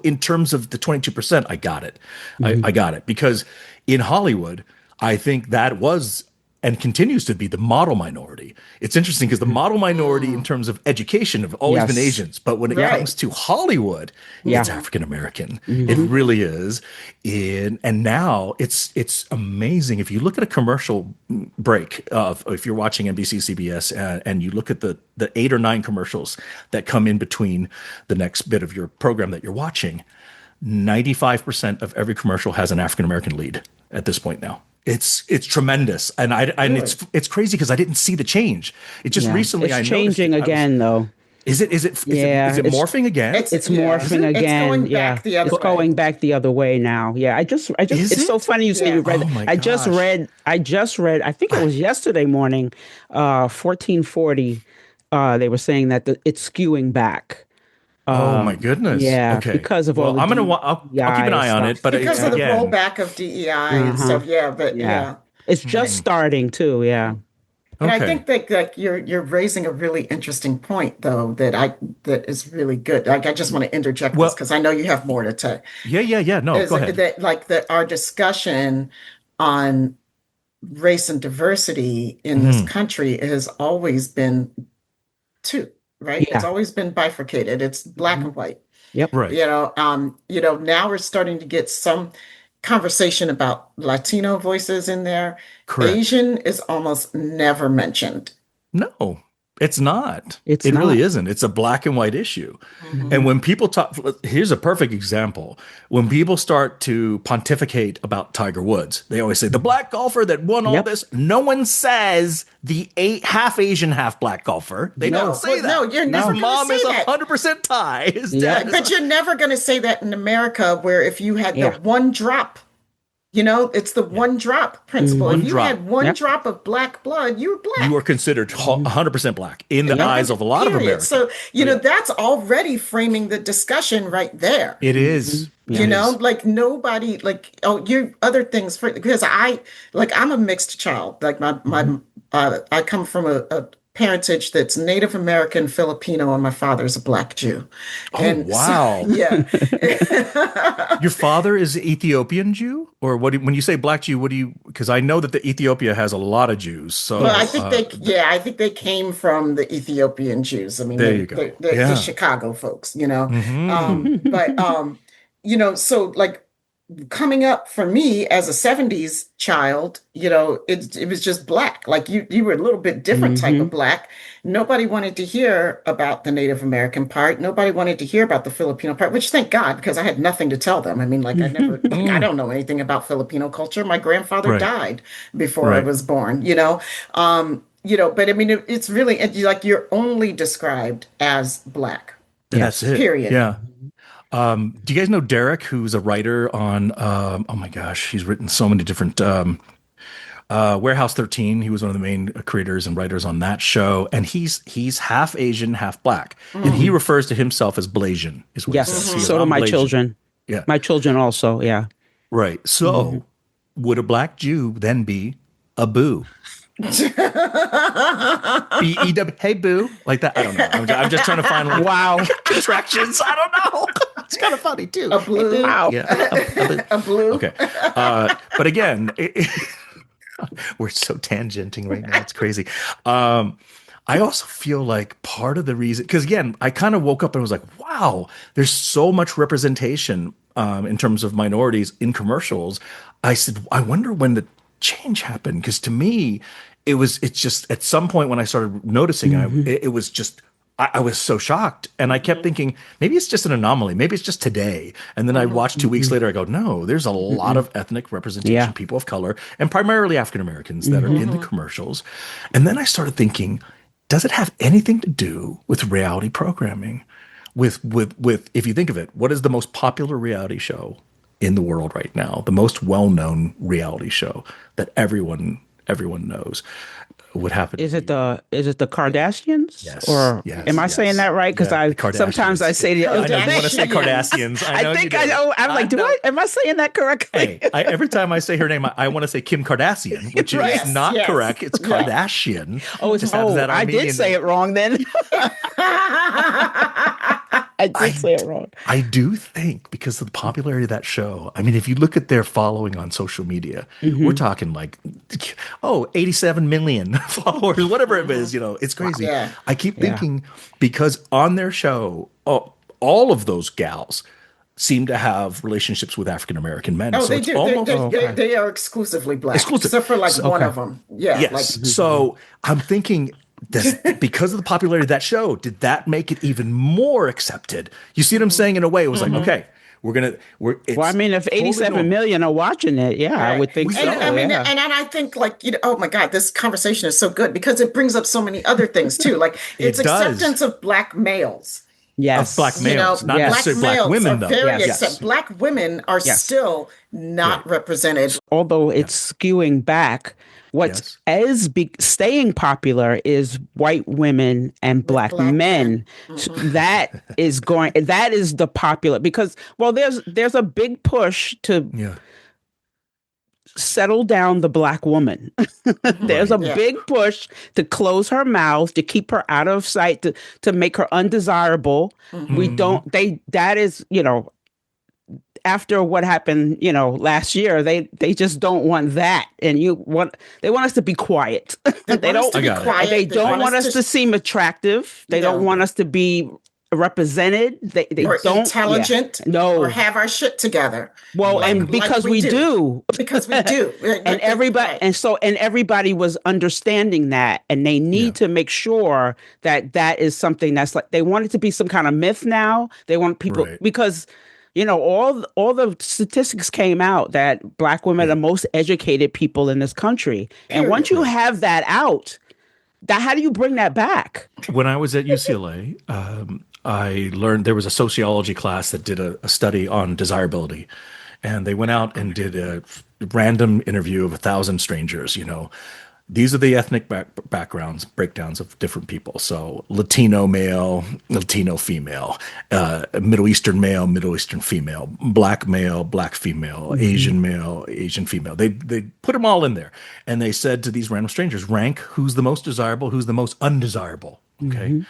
in terms of the 22%, I got it. I got it because in Hollywood, I think that was and continues to be the model minority. It's interesting because the model minority in terms of education have always been Asians, but when it comes to Hollywood, it's African American. It really is. And now it's amazing. If you look at a commercial break if you're watching NBC, CBS, and you look at the 8 or 9 commercials that come in between the next bit of your program that you're watching, 95% of every commercial has an African American lead at this point now. It's tremendous, and it's crazy because I didn't see the change. It just recently it's changing again though. Is it morphing again? It's morphing again. It's going back the other way now. Yeah, I just. It's so funny you say you read. I just read. I think it was yesterday morning, 1440. they were saying that it's skewing back. Oh my goodness. Yeah, Okay. because of all the I'm gonna I'll keep an eye on it, but because of the again, rollback of DEI and stuff. Yeah, but yeah. It's just starting too, yeah. And I think that like you're raising a really interesting point though that is really good. Like I just want to interject this because I know you have more to say. Yeah. No, go ahead. That our discussion on race and diversity in this country has always been two, right? Yeah. It's always been bifurcated. It's black and white. Yep. Right. Now we're starting to get some conversation about Latino voices in there. Correct. Asian is almost never mentioned. No, it's not. It really isn't. It's a black and white issue. And when people talk, here's a perfect example. When people start to pontificate about Tiger Woods, they always say the black golfer that won all this. No one says the half Asian, half black golfer. They don't say that. No, you're never His mom is that. 100% Thai. His dad But you're never going to say that in America, where if you had the one drop, it's the one drop principle. If you had one drop of black blood, you were black. You are considered 100% black in the eyes of a lot of Americans. So, that's already framing the discussion right there. It is. Like nobody, like, you other things because I'm a mixed child. Like I come from a parentage that's Native American, Filipino, and my father's a black Jew. Wow. Your father is Ethiopian Jew? Or when you say black Jew, because I know that Ethiopia has a lot of Jews. So well, I think they came from the Ethiopian Jews. I mean, there you go. The Chicago folks, so like coming up for me as a 70s child, it was just black. Like you were a little bit different type of black. Nobody wanted to hear about the Native American part. Nobody wanted to hear about the Filipino part, which thank God, because I had nothing to tell them. I mean, like I never, I don't know anything about Filipino culture. My grandfather died before I was born, but I mean, it's really like you're only described as black. That's it. Period. Yeah. Do you guys know Derek, who's a writer on, oh my gosh, he's written so many different, Warehouse 13. He was one of the main creators and writers on that show. And he's half Asian, half black. And he refers to himself as Blasian, is what he says. So do my children. Yeah. My children also, yeah. Right. So would a black Jew then be a boo? B-E-W, hey boo, like that. I don't know. I'm just trying to find contractions. I don't know. It's kind of funny too. A blue. Hey, wow. Yeah. A blue. Okay. But again, we're so tangenting right now. It's crazy. I also feel like part of the reason, because again, I kind of woke up and was like, wow, there's so much representation in terms of minorities in commercials. I said, I wonder when the change happened, because to me it's just at some point when I started noticing it was just I was so shocked, and I kept thinking maybe it's just an anomaly, maybe it's just today, and then I watched 2 weeks later, I go, no, there's a lot of ethnic representation, people of color, and primarily African Americans that are in the commercials. And then I started thinking, does it have anything to do with reality programming? With if you think of it, what is the most popular reality show in the world right now, the most well-known reality show that everyone knows? Would happen? Is it the Kardashians? Yes. Or am I saying that right? Because sometimes I say the I know you want to say Kardashians. I think I know. I'm like, am I saying that correctly? Hey, every time I say her name, I want to say Kim Kardashian, which is not correct. It's Kardashian. I did say it wrong then. I did say it wrong. I do think because of the popularity of that show. I mean, if you look at their following on social media, we're talking like, 87 million followers, whatever it is. It's crazy. Yeah. I keep thinking because on their show, all of those gals seem to have relationships with African American men. Oh, so they do. They are exclusively black. Except for one of them. Yeah. Yes. So I'm thinking, because of the popularity of that show, did that make it even more accepted? You see what I'm saying? In a way, it was like, okay, I mean, if 87 million are watching it, I would think so. And I think oh my God, this conversation is so good because it brings up so many other things too. Like it's acceptance of black males. Yes. Of black males, not necessarily black women, though. Black women are still not represented. Although it's skewing back, What's staying popular is white women and black men. So that is the popular, because there's a big push to settle down the black woman. There's a big push to close her mouth, to keep her out of sight, to make her undesirable. That is, after what happened, last year, they just don't want that. And they want us to be quiet. They don't want us to seem attractive. They don't want us to be represented. They or don't intelligent. No. Or have our shit together. Well, and because we do. Because we do. And everybody was understanding that, and they need to make sure that is something that's like, they want it to be some kind of myth now. They want people, because all the statistics came out that black women are the most educated people in this country. And once you have that out, how do you bring that back? When I was at UCLA, I learned there was a sociology class that did a study on desirability. And they went out and did a random interview of 1,000 strangers. These are the ethnic breakdowns of different people. So Latino male, Latino female, Middle Eastern male, Middle Eastern female, black male, black female, Asian male, Asian female. They put them all in there. And they said to these random strangers, rank who's the most desirable, who's the most undesirable. Okay.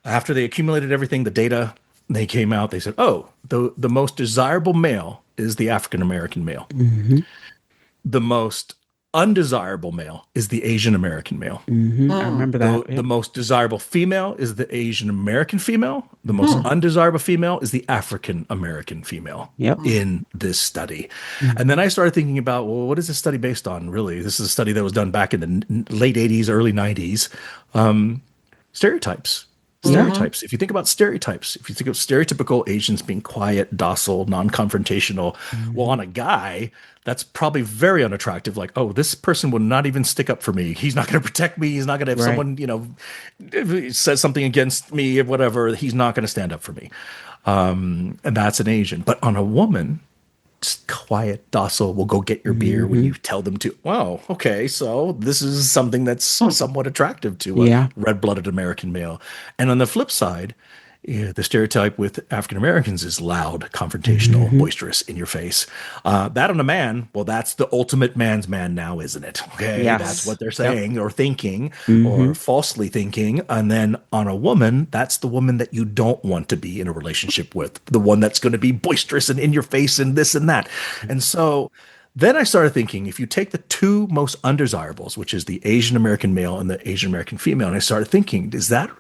After they accumulated everything, the data, they came out, they said, the most desirable male is the African-American male. The most undesirable male is the Asian American male. I remember that. The most desirable female is the Asian American female. The most undesirable female is the African American female in this study. And then I started thinking about, well, what is this study based on, really? This is a study that was done back in the late 80s, early 90s. Stereotypes. If you think about stereotypes, if you think of stereotypical Asians being quiet, docile, non-confrontational, well, on a guy, that's probably very unattractive. Like, this person will not even stick up for me. He's not going to protect me. He's not going to, if someone, says something against me or whatever, he's not going to stand up for me. And that's an Asian. But on a woman, just quiet, docile, will go get your beer when you tell them to. Wow, okay, so this is something that's somewhat attractive to a red-blooded American male. And on the flip side, the stereotype with African Americans is loud, confrontational, boisterous, in your face. That on a man, well, that's the ultimate man's man now, isn't it? Okay, that's what they're saying or thinking or falsely thinking. And then on a woman, that's the woman that you don't want to be in a relationship with, the one that's going to be boisterous and in your face and this and that. And so then I started thinking, if you take the two most undesirables, which is the Asian American male and the Asian American female, and I started thinking, is that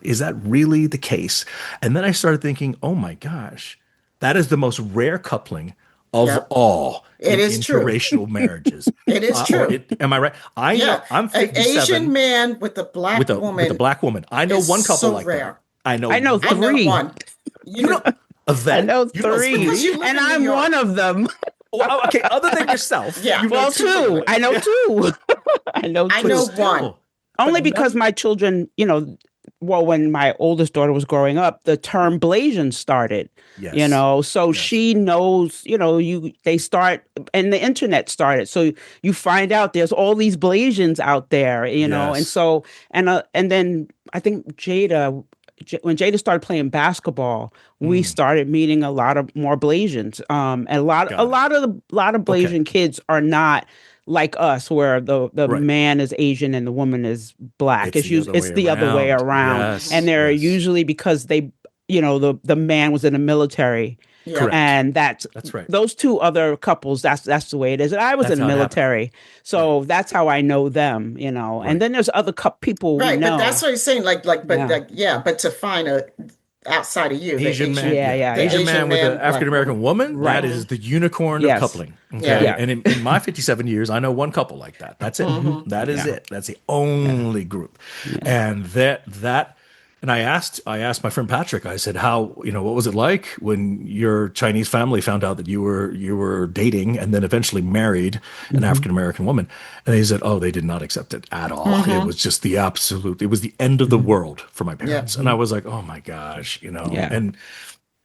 really the case? And then I started thinking, oh my gosh, that is the most rare coupling of all in interracial marriages. It is true. Am I right? I'm 57. An Asian man with a black woman. With a black woman. I know one couple so like rare. that. I know I three. know one. I know three. And I'm one of them. Well, okay, other than yourself. Well, two. I know two. I know two. I know one. Only because my children, when my oldest daughter was growing up, the term Blasian started. So she knows, they start, and the internet started. So you find out there's all these Blasians out there, and so, and then I think when Jada started playing basketball, we started meeting a lot of more Blasians. And a lot of Blasian kids are not like us, where the man is Asian and the woman is black. It's the other way around. Yes, and they're usually because they, the man was in the military. Correct. And that's right. Those two other couples, that's the way it is. And I was in the military, so that's how I know them, And then there's other people we know. But that's what he's saying. But to find outside of you, Asian man, Asian man with an African American woman, that is the unicorn of coupling. Okay, and in my 57 years, I know one couple like that. That's it. That is it. That's the only group, and that. And I asked my friend Patrick, I said, what was it like when your Chinese family found out that you were dating and then eventually married an African-American woman? And he said, they did not accept it at all. It was just it was the end of the world for my parents. And I was like, oh my gosh, and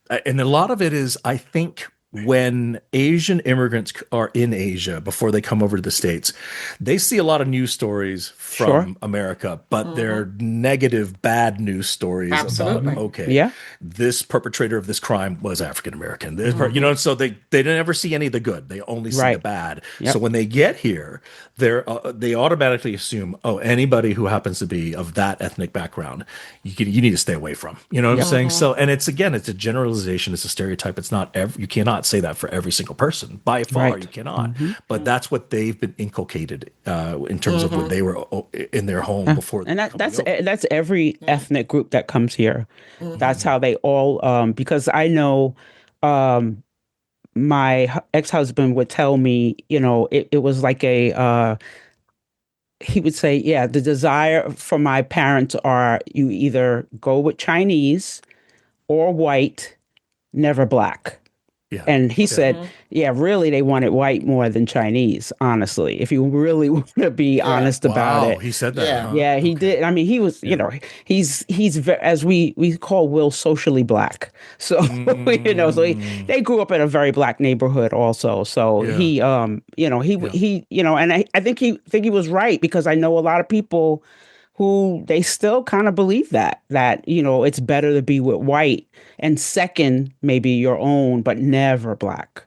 a lot of it is, I think when Asian immigrants are in Asia before they come over to the States, they see a lot of news stories from America, but they're negative, bad news stories about, okay, this perpetrator of this crime was African American. So they never see any of the good. They only see the bad. So when they get here, they automatically assume, oh, anybody who happens to be of that ethnic background, you need to stay away from. You know what I'm saying? So, and it's a generalization. It's a stereotype. It's not you cannot say that for every single person. By far, you cannot. But that's what they've been inculcated in terms of when they were in their home before. And that's every ethnic group that comes here. That's how they all. Because I know. My ex-husband would tell me, it was like he would say, the desire for my parents are you either go with Chinese or white, never black. Yeah. And he said, really, they wanted white more than Chinese, honestly, if you really want to be honest about it. He said that. Yeah, he did. I mean, he was, he's as we call Will socially black. So, so they grew up in a very black neighborhood also. So he, and I think he was right, because I know a lot of people who they still kind of believe that it's better to be with white and second maybe your own, but never black.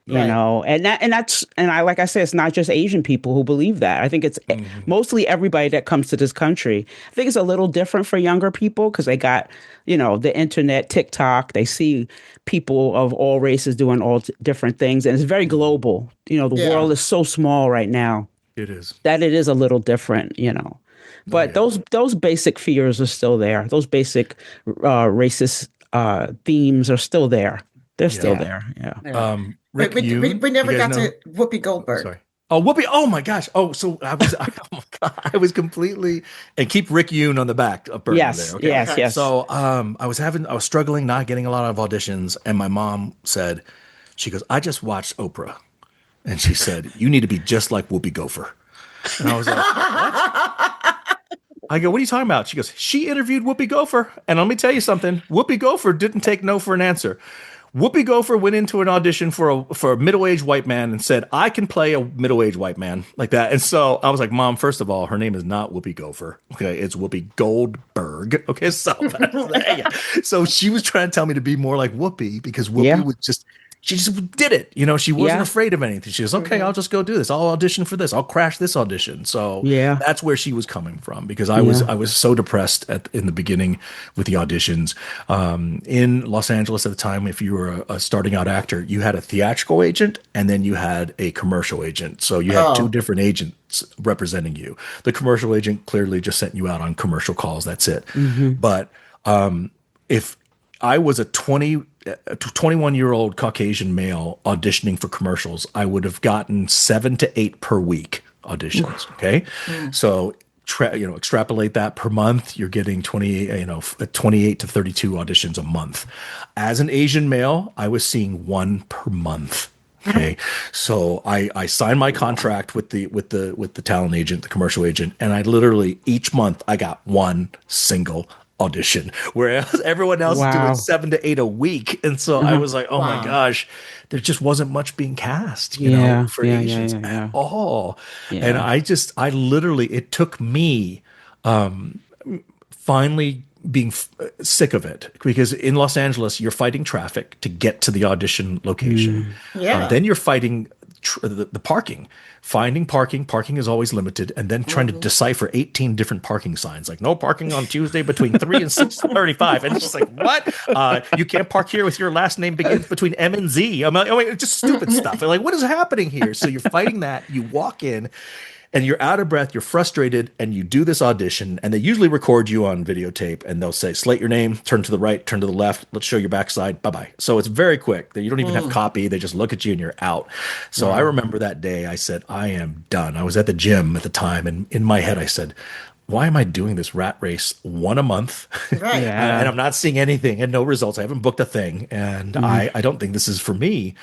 And like I said, it's not just Asian people who believe that. I think it's mostly everybody that comes to this country. I think it's a little different for younger people because they got, the internet, TikTok. They see people of all races doing all different things, and it's very global. The world is so small right now. It is. That it is a little different, But those basic fears are still there. Those basic racist themes are still there. They're still there. Yeah. Rick, we never got to Whoopi Goldberg. Sorry. Oh, Whoopi! Oh my gosh! Oh, so I was completely, and keep Rick Yoon on the back of burner there. Okay? Yes. So I was struggling, not getting a lot of auditions, and my mom said, she goes, I just watched Oprah, and she said, you need to be just like Whoopi Gopher, and I was like, what? I go, what are you talking about? She goes, she interviewed Whoopi Gopher, and let me tell you something. Whoopi Gopher didn't take no for an answer. Whoopi Gopher went into an audition for a middle-aged white man and said, I can play a middle-aged white man like that. And so I was like, Mom, first of all, her name is not Whoopi Gopher. Okay, it's Whoopi Goldberg. Okay, so she was trying to tell me to be more like Whoopi because Whoopi would she just did it. She wasn't afraid of anything. She was, okay, I'll just go do this. I'll audition for this. I'll crash this audition. So that's where she was coming from, because I was so depressed in the beginning with the auditions. In Los Angeles at the time, if you were a starting out actor, you had a theatrical agent and then you had a commercial agent. So you had two different agents representing you. The commercial agent clearly just sent you out on commercial calls. That's it. But if I was a 21-year-old Caucasian male auditioning for commercials, I would have gotten 7 to 8 per week auditions. Okay. So, extrapolate that per month, you're getting 28 to 32 auditions a month. As an Asian male, I was seeing 1 per month. Okay. So I signed my contract with the talent agent, the commercial agent, and I literally each month I got 1 single audition, whereas everyone else is doing 7 to 8 a week. And so I was like, oh my gosh, there just wasn't much being cast, for Asians at all. And I literally, it took me finally being sick of it, because in Los Angeles, you're fighting traffic to get to the audition location. Then you're fighting the parking. Finding parking is always limited, and then trying to decipher 18 different parking signs, like no parking on Tuesday between 3 and 6:35. And it's just like, what? You can't park here with your last name begins between M and Z. I'm like, it's just stupid stuff. I'm like, what is happening here? So you're fighting that. You walk in, and you're out of breath, you're frustrated, and you do this audition, and they usually record you on videotape, and they'll say, slate your name, turn to the right, turn to the left, let's show your backside, bye-bye. So it's very quick. You don't even have copy. They just look at you, and you're out. So I remember that day, I said, I am done. I was at the gym at the time, and in my head, I said, why am I doing this rat race 1 a month? Right. And I'm not seeing anything and no results. I haven't booked a thing, and I don't think this is for me.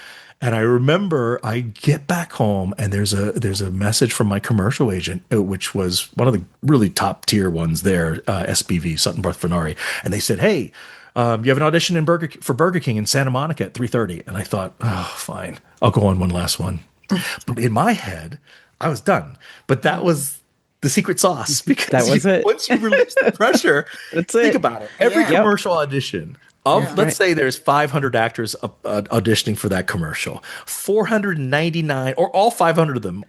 And I remember I get back home and there's a message from my commercial agent, which was one of the really top tier ones there, SBV, Sutton Barth Fenari. And they said, hey, You have an audition for Burger King in Santa Monica at 3:30. And I thought, oh, fine, I'll go on one last one. But in my head, I was done. But that was the secret sauce, because that was it. Once you release the pressure, that's think it. about it. Every commercial audition let's say there's 500 actors auditioning for that commercial, 499 or all 500 of them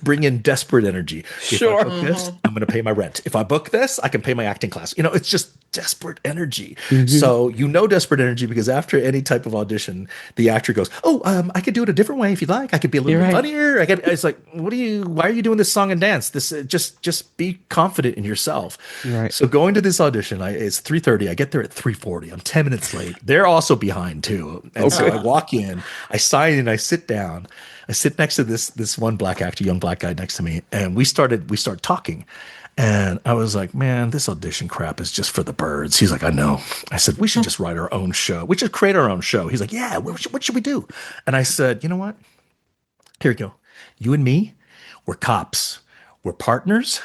bring in desperate energy. Sure. If I book this, I'm going to pay my rent. If I book this, I can pay my acting class. It's just desperate energy. So desperate energy, because after any type of audition, the actor goes, I could do it a different way if you'd like. I could be a little bit funnier. It's like, why are you doing this song and dance? This just be confident in yourself. Right. So going to this audition, it's 3:30. I get there at 3:40. I'm 10 minutes late. They're also behind too. And so I walk in, I sign in, I sit down. I sit next to this one black actor, young black guy next to me, and we started talking. And I was like, man, this audition crap is just for the birds. He's like, I know. I said, we should just write our own show. We should create our own show. He's like, yeah, what should we do? And I said, you know what? Here we go. You and me, we're cops. We're partners.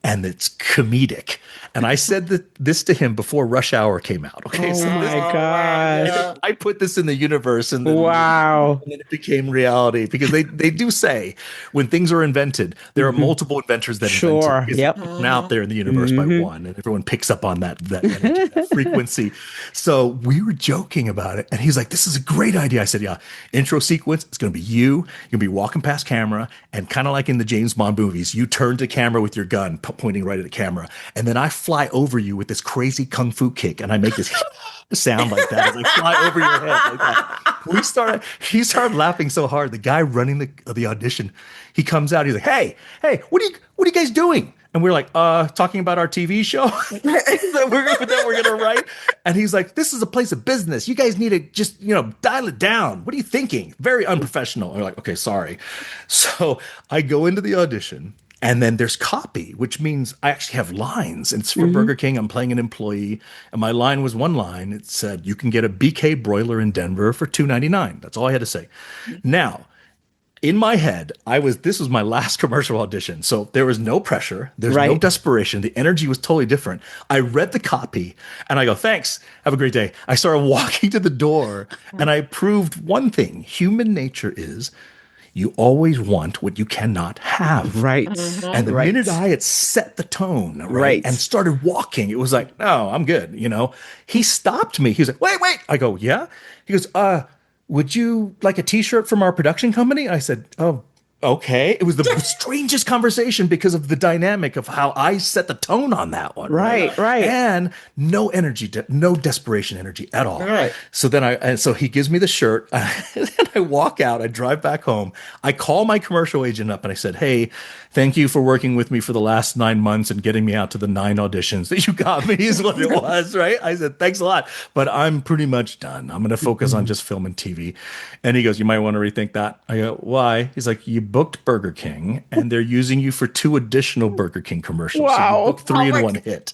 And it's comedic. And I said this to him before Rush Hour came out. Okay, my gosh! I put this in the universe, and then, and then it became reality, because they do say when things are invented, there are multiple inventors that invent it. Yep. It's out there in the universe by one, and everyone picks up on that energy, that frequency. So we were joking about it, and he's like, "This is a great idea." I said, "Yeah, intro sequence. It's going to be you. You're going to be walking past camera, and kind of like in the James Bond movies, you turn to camera with your gun pointing right at the camera, and then I fly over you with this crazy kung fu kick, and I make this sound like that as I fly over your head like that." He started laughing so hard. The guy running the audition, he comes out. He's like, "Hey, what are you guys doing?" And we're like, talking about our TV show that we're gonna write. And he's like, "This is a place of business. You guys need to just, dial it down. What are you thinking? Very unprofessional." And we're like, "Okay, sorry." So I go into the audition. And then there's copy, which means I actually have lines. And it's for Burger King. I'm playing an employee. And my line was one line. It said, "You can get a BK broiler in Denver for $2.99. That's all I had to say. Now, in my head, this was my last commercial audition. So there was no pressure. There's no desperation. The energy was totally different. I read the copy and I go, "Thanks. Have a great day." I started walking to the door and I proved one thing. Human nature is, you always want what you cannot have. Right. And the minute I had set the tone, and started walking, it was like, "No, I'm good." He stopped me. He was like, wait. I go, "Yeah." He goes, "Would you like a t-shirt from our production company?" I said, "Oh, okay." It was the strangest conversation because of the dynamic of how I set the tone on that one. Right. And no energy, no desperation energy at all. Right. So he gives me the shirt. And I walk out. I drive back home. I call my commercial agent up and I said, "Hey, thank you for working with me for the last 9 months and getting me out to the 9 auditions that you got me," is what it was, right? I said, "Thanks a lot, but I'm pretty much done. I'm going to focus on just film and TV." And he goes, "You might want to rethink that." I go, "Why?" He's like, "You booked Burger King and they're using you for 2 additional Burger King commercials. Wow. So you booked 3 in one hit."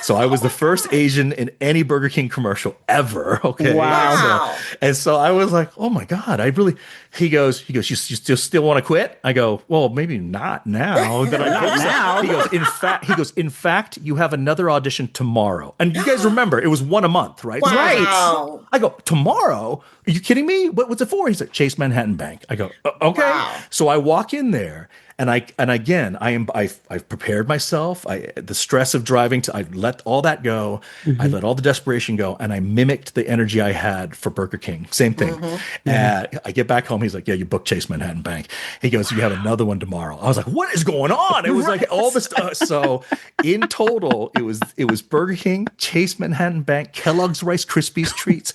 So I was the first Asian in any Burger King commercial ever. Okay. Wow. So I was like, "Oh my God, he goes, "You still want to quit?" I go, "Well, maybe not now." But now. He goes, in fact, you have another audition tomorrow. And you guys remember, it was one a month, right? Wow. Right. I go, "Tomorrow? Are you kidding me? What's it for?" He's like, "Chase Manhattan Bank." I go, "Okay." Wow. So I walk in there, and I've prepared myself. The stress of driving I let all that go. I let all the desperation go, and I mimicked the energy I had for Burger King. Same thing. I get back home. He's like, "Yeah, you booked Chase Manhattan Bank." He goes, "You have another one tomorrow." I was like, "What is going on?" It was like all this stuff. So in total, it was Burger King, Chase Manhattan Bank, Kellogg's Rice Krispies treats,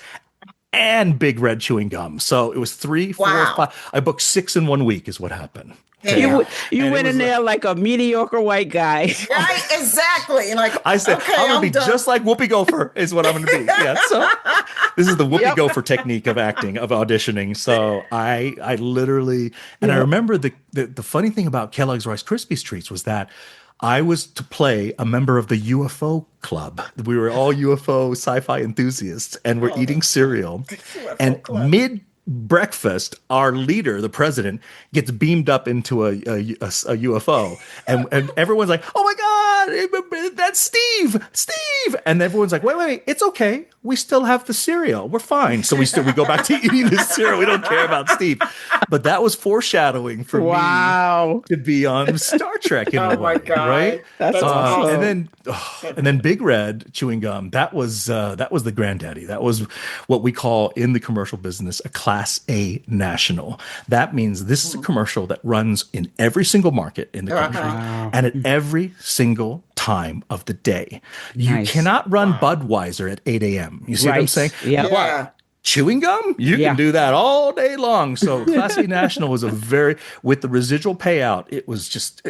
and Big Red chewing gum. So it was 3, 4, 5. I booked 6 in 1 week is what happened. You went in there like a mediocre white guy. Right, exactly. Like I said, "Okay, I'm gonna be done." just like Whoopi Gopher is what I'm gonna be. Yeah. So this is the Whoopi Gopher technique of acting, of auditioning. So I literally, and I remember the funny thing about Kellogg's Rice Krispies treats was that I was to play a member of the UFO club. We were all UFO sci-fi enthusiasts, and we're eating cereal. And mid breakfast, our leader, the president, gets beamed up into a UFO, and everyone's like, "Oh my God, That's Steve. And everyone's like, wait, it's okay. We still have the cereal. We're fine. So we go back to eating the cereal. We don't care about Steve. But that was foreshadowing for me to be on Star Trek in a way, my God. right? That's awesome. And then Big Red chewing gum. That was the granddaddy. That was what we call in the commercial business a Class A national. That means this is a commercial that runs in every single market in the country and at every single time of the day. You cannot run Budweiser at 8 a.m. You see what I'm saying? Yeah. Chewing gum, you can do that all day long. So Class A National was with the residual payout, it was just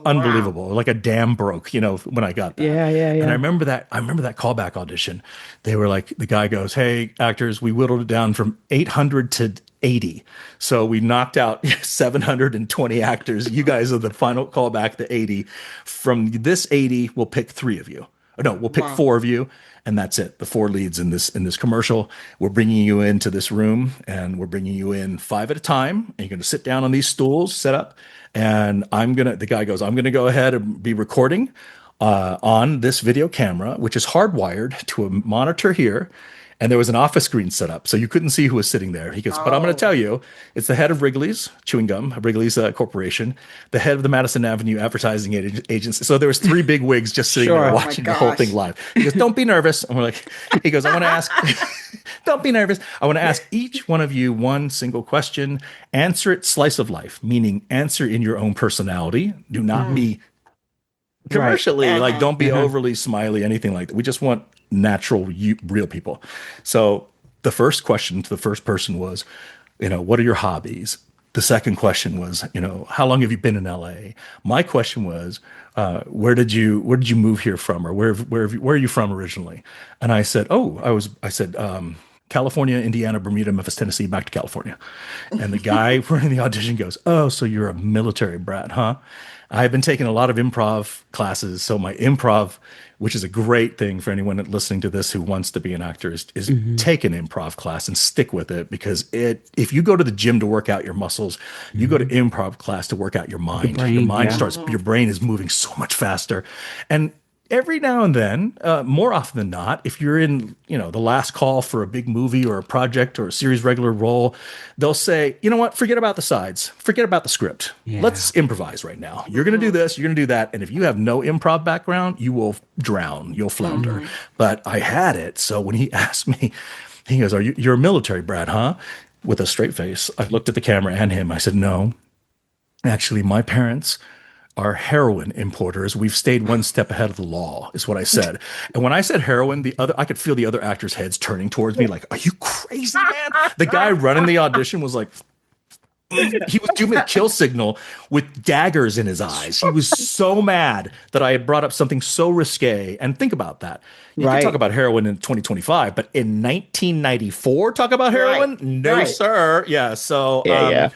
unbelievable. Like a dam broke, when I got that. Yeah. And I remember that callback audition. They were like, the guy goes, "Hey, actors, we whittled it down from 800 to 80. So we knocked out 720 actors. You guys are the final callback, the 80. From this 80, we'll pick 3 of you. No, we'll pick 4 of you, and that's it. The 4 leads in this commercial. We're bringing you into this room, and we're bringing you in 5 at a time. And you're going to sit down on these stools, set up, and the guy goes, I'm going to go ahead and be recording on this video camera, which is hardwired to a monitor here. And there was an office screen set up, so you couldn't see who was sitting there. He goes, but I'm going to tell you, it's the head of Wrigley's Chewing Gum, Wrigley's Corporation, the head of the Madison Avenue Advertising Agency. So there was 3 big wigs just sitting there watching the whole thing live. He goes, don't be nervous. And we're like, he goes, I want to ask, don't be nervous. I want to ask each one of you one single question. Answer it slice of life, meaning answer in your own personality. Do not be commercially, like don't be overly smiley, anything like that. We just want natural, real people. So the first question to the first person was, what are your hobbies? The second question was, how long have you been in LA? My question was, where did you move here from, or where are you from originally? And I said, California, Indiana, Bermuda, Memphis, Tennessee, back to California. And the guy running the audition goes, oh, so you're a military brat, huh? I've been taking a lot of improv classes. So my improv, which is a great thing for anyone listening to this who wants to be an actor, is take an improv class and stick with it, because if you go to the gym to work out your muscles, you go to improv class to work out your mind. Your brain is moving so much faster. And every now and then, more often than not, if you're in, the last call for a big movie or a project or a series regular role, they'll say, you know what, forget about the sides, forget about the script. Yeah. Let's improvise right now. You're going to do this, you're going to do that. And if you have no improv background, you will drown, you'll flounder. But I had it. So when he asked me, he goes, you're a military brat, huh? With a straight face. I looked at the camera and him. I said, no, actually, my parents are heroin importers. We've stayed one step ahead of the law, is what I said. And when I said heroin, I could feel the other actors' heads turning towards me like, are you crazy, man? The guy running the audition was like, he was doing a kill signal with daggers in his eyes. He was so mad that I had brought up something so risque. And think about that. You can talk about heroin in 2025, but in 1994, talk about heroin? No, sir. Yeah. So, I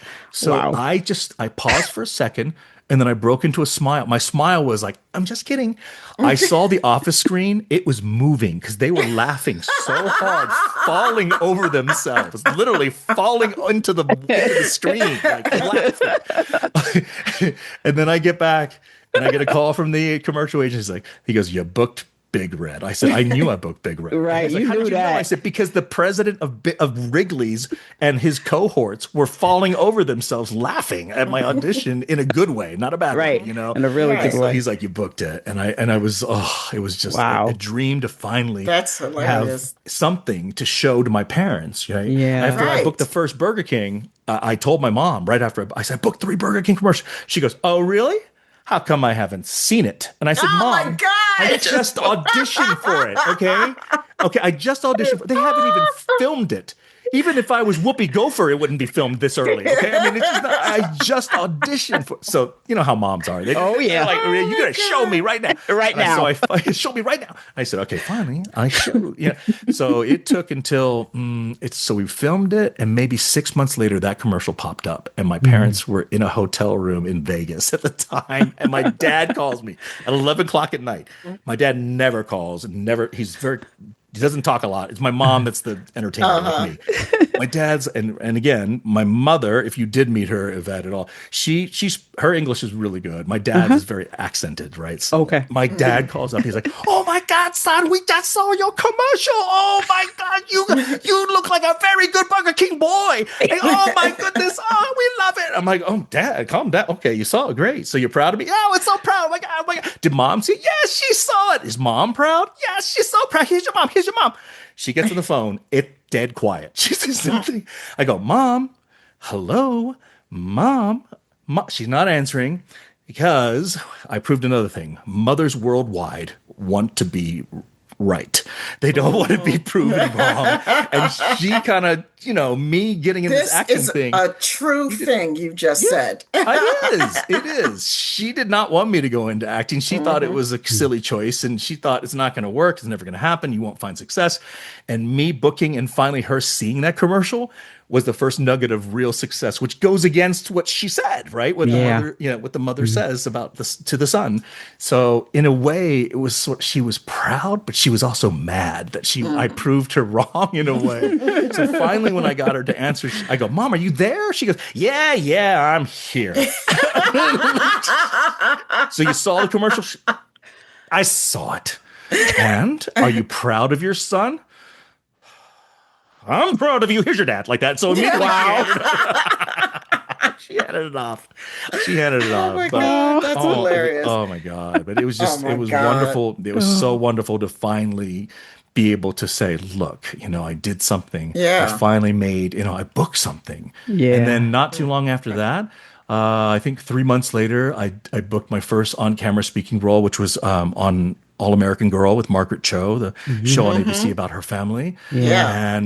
paused for a second. And then I broke into a smile. My smile was like, I'm just kidding. I saw the office screen. It was moving because they were laughing so hard, falling over themselves, literally falling into the screen, like laughing. And then I get back and I get a call from the commercial agency. He goes, you booked Big Red. I said, I knew I booked Big Red. Right. Like, you knew that. I said, because the president of Wrigley's and his cohorts were falling over themselves laughing at my audition in a good way, not a bad way, in a really good way. He's like, you booked it. And I was, it was just a dream to finally have something to show to my parents. Right? Yeah. After I booked the first Burger King, I told my mom right after I said, I booked 3 Burger King commercials. She goes, oh, really? How come I haven't seen it? And I said, Mom, I just auditioned for it, okay? Okay, I just auditioned for it. They haven't even filmed it. Even if I was Whoopi Gopher, it wouldn't be filmed this early, okay? I mean, it's just not, I just auditioned for it. So, you know how moms are. They're like, you got to show me right now. Right now. So I show me right now. I said, okay, finally, I showed. Yeah. So it took until, so we filmed it, and maybe 6 months later, that commercial popped up, and my parents were in a hotel room in Vegas at the time, and my dad calls me at 11 o'clock at night. My dad never calls, he's very She doesn't talk a lot. It's my mom that's the entertainer like me. My dad's and again, my mother, if you did meet her, Yvette, at all, she's her English is really good. My dad is very accented, right? So Okay. my dad calls up. He's like, "Oh my God, son, we just saw your commercial. Oh my God, you look like a very good Burger King boy. And, oh my goodness, oh we love it." I'm like, "Oh, Dad, calm down. Okay, you saw it, great. So you're proud of me? Oh, it's so proud. Oh my God, oh my God." Did Mom see it? Yes, she saw it. Is Mom proud? Yes, she's so proud. Here's your mom. Here's your mom. She gets on the phone. It's dead quiet. She says nothing. I go, "Mom, hello, Mom." She's not answering because I proved another thing. Mothers worldwide want to be right. They don't want to be proven wrong. And she kind of, me getting in this action thing. This is a true thing you just said. It is. She did not want me to go into acting. She thought it was a silly choice, and she thought it's not going to work. It's never going to happen. You won't find success. And me booking and finally her seeing that commercial was the first nugget of real success, which goes against what she said, right? What the mother, what the mother says about this to the son. So in a way, it was she was proud, but she was also mad that I proved her wrong in a way. So finally, when I got her to answer, I go, "Mom, are you there?" She goes, "Yeah, I'm here." So you saw the commercial? I saw it. And are you proud of your son? "I'm proud of you. Here's your dad," like that. So immediately she handed it off. Oh my God, that's hilarious. Oh my God. But it was just, it was wonderful. It was so wonderful to finally be able to say, "Look, I did something. Yeah. I finally made, I booked something." Yeah. And then not too long after that, I think 3 months later, I booked my first on-camera speaking role, which was on All American Girl with Margaret Cho, the show on ABC about her family. Yeah.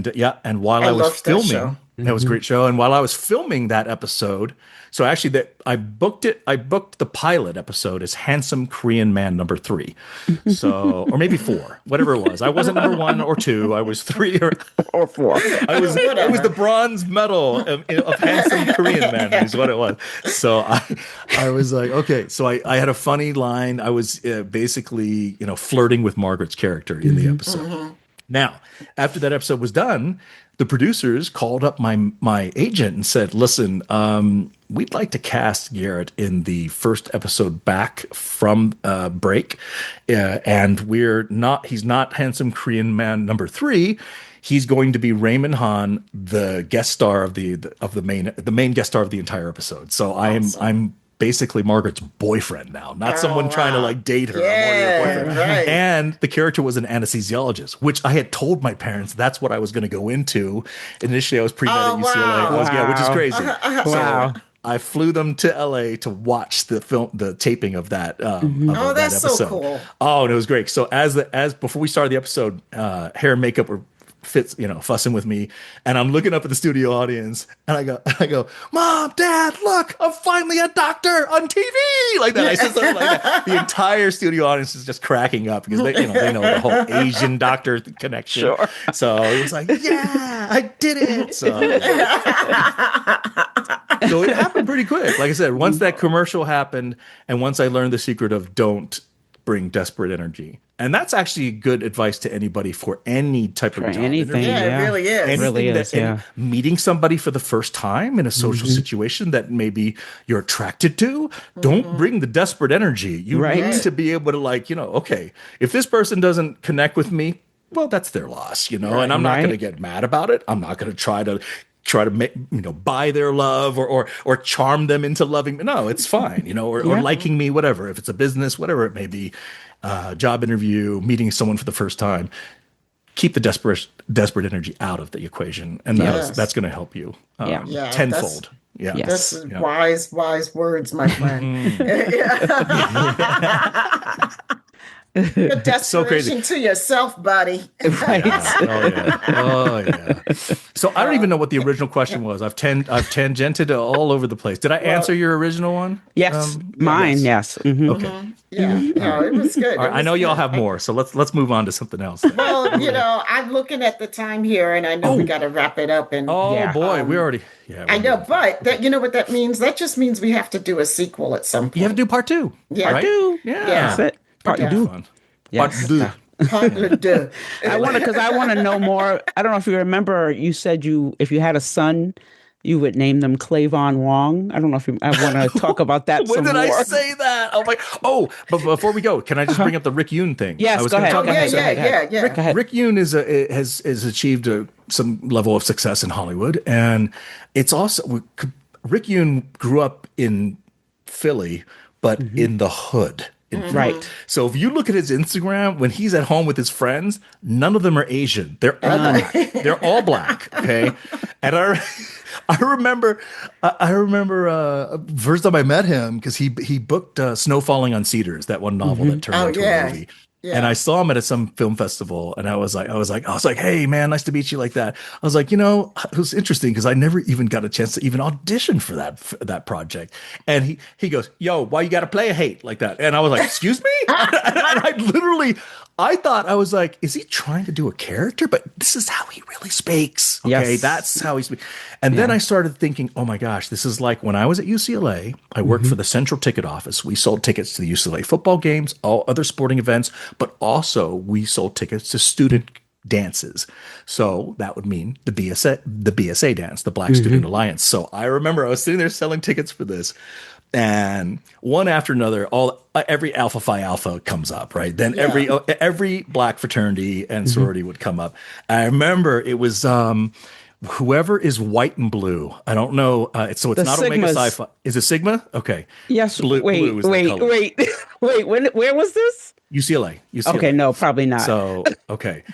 And while I was filming, that was a great show. And while I was filming that episode, so actually I booked the pilot episode as Handsome Korean Man number 3. So, or maybe 4, whatever it was. I wasn't number 1 or 2. I was 3 or 4. It was the bronze medal of Handsome Korean Man is what it was. So I was like, okay. So I had a funny line. I was basically, flirting with Margaret's character in the episode. Now, after that episode was done, the producers called up my agent and said, "Listen, we'd like to cast Garrett in the first episode back from break, and he's not Handsome Korean Man number 3. He's going to be Raymond Han, the guest star of the main guest star of the entire episode. So I'm basically Margaret's boyfriend now, not someone trying to date her. I'm more your boyfriend. Right. And the character was an anesthesiologist, which I had told my parents that's what I was going to go into. Initially, I was pre-med at UCLA, which is crazy. Wow. So I flew them to LA to watch the taping of that. Oh, that's that so cool. Oh, and it was great. So as before we started the episode, hair and makeup were fussing with me, and I'm looking up at the studio audience, and I go, "Mom, Dad, look, I'm finally a doctor on TV," like that. I said something like that. The entire studio audience is just cracking up because they know the whole Asian doctor connection. Sure. So it was like, "Yeah, I did it." So it happened pretty quick. Like I said, once that commercial happened, and once I learned the secret of don't bring desperate energy. And that's actually good advice to anybody for any type of job anything. interview. Yeah, it really is. It really is, yeah. Meeting somebody for the first time in a social situation that maybe you're attracted to, don't bring the desperate energy. You need to be able to okay, if this person doesn't connect with me, well, that's their loss, and I'm not going to get mad about it. I'm not going to try to make, buy their love or charm them into loving me. No, it's fine, or liking me, whatever. If it's a business, whatever it may be, job interview, meeting someone for the first time, keep the desperate energy out of the equation, and that's going to help you tenfold. This is wise words, my friend. The desperation so crazy. to yourself, buddy. Right. Oh yeah. So I don't even know what the original question was. I've tangented all over the place. Did I answer your original one? Yes. Mine. Yes. Mm-hmm. Okay. Yeah. No, it was good. All right, I know y'all have more, so let's move on to something else. Well, I'm looking at the time here, and I know we got to wrap it up. And boy, we already. Yeah. I know, but that what that means? That just means we have to do a sequel at some point. You have to do part 2. Yeah. Right? Part 2. Yeah. That's it. Part 2. Fun. Yes. Part 2. Pas le deux. I want to know more. I don't know if you remember. You said if you had a son, you would name them Clavon Wong. I don't know if I want to talk about that. When did more. I say that? But before we go, can I just bring up the Rick Yoon thing? Yes, go ahead. Yeah. Rick Yoon has achieved some level of success in Hollywood, and it's also Rick Yoon grew up in Philly, but in the hood. Right. So if you look at his Instagram, when he's at home with his friends, none of them are Asian. They're all black. They're all black. Okay. And I remember first time I met him because he booked Snow Falling on Cedars, that one novel that turned into a movie. Yeah. And I saw him at some film festival, and I was like, hey man, nice to meet you like that. I was like, it was interesting because I never even got a chance to even audition for that project. And he goes, yo, why you got to play a hate like that? And I was like, excuse me? And I thought, I was like, is he trying to do a character? But this is how he really speaks. Okay, yes. That's how he speaks. And then I started thinking, oh my gosh, this is like when I was at UCLA, I worked for the Central Ticket Office. We sold tickets to the UCLA football games, all other sporting events, but also we sold tickets to student dances. So that would mean the BSA dance, the Black Student Alliance. So I remember I was sitting there selling tickets for this. And one after another, every Alpha Phi Alpha comes up, right? Then every black fraternity and sorority would come up. I remember it was whoever is white and blue. I don't know. So it's not Sigmas. Omega Psi Phi. Is it Sigma? Okay. Yes. Wait. Where was this? UCLA. Okay, no, probably not. So okay.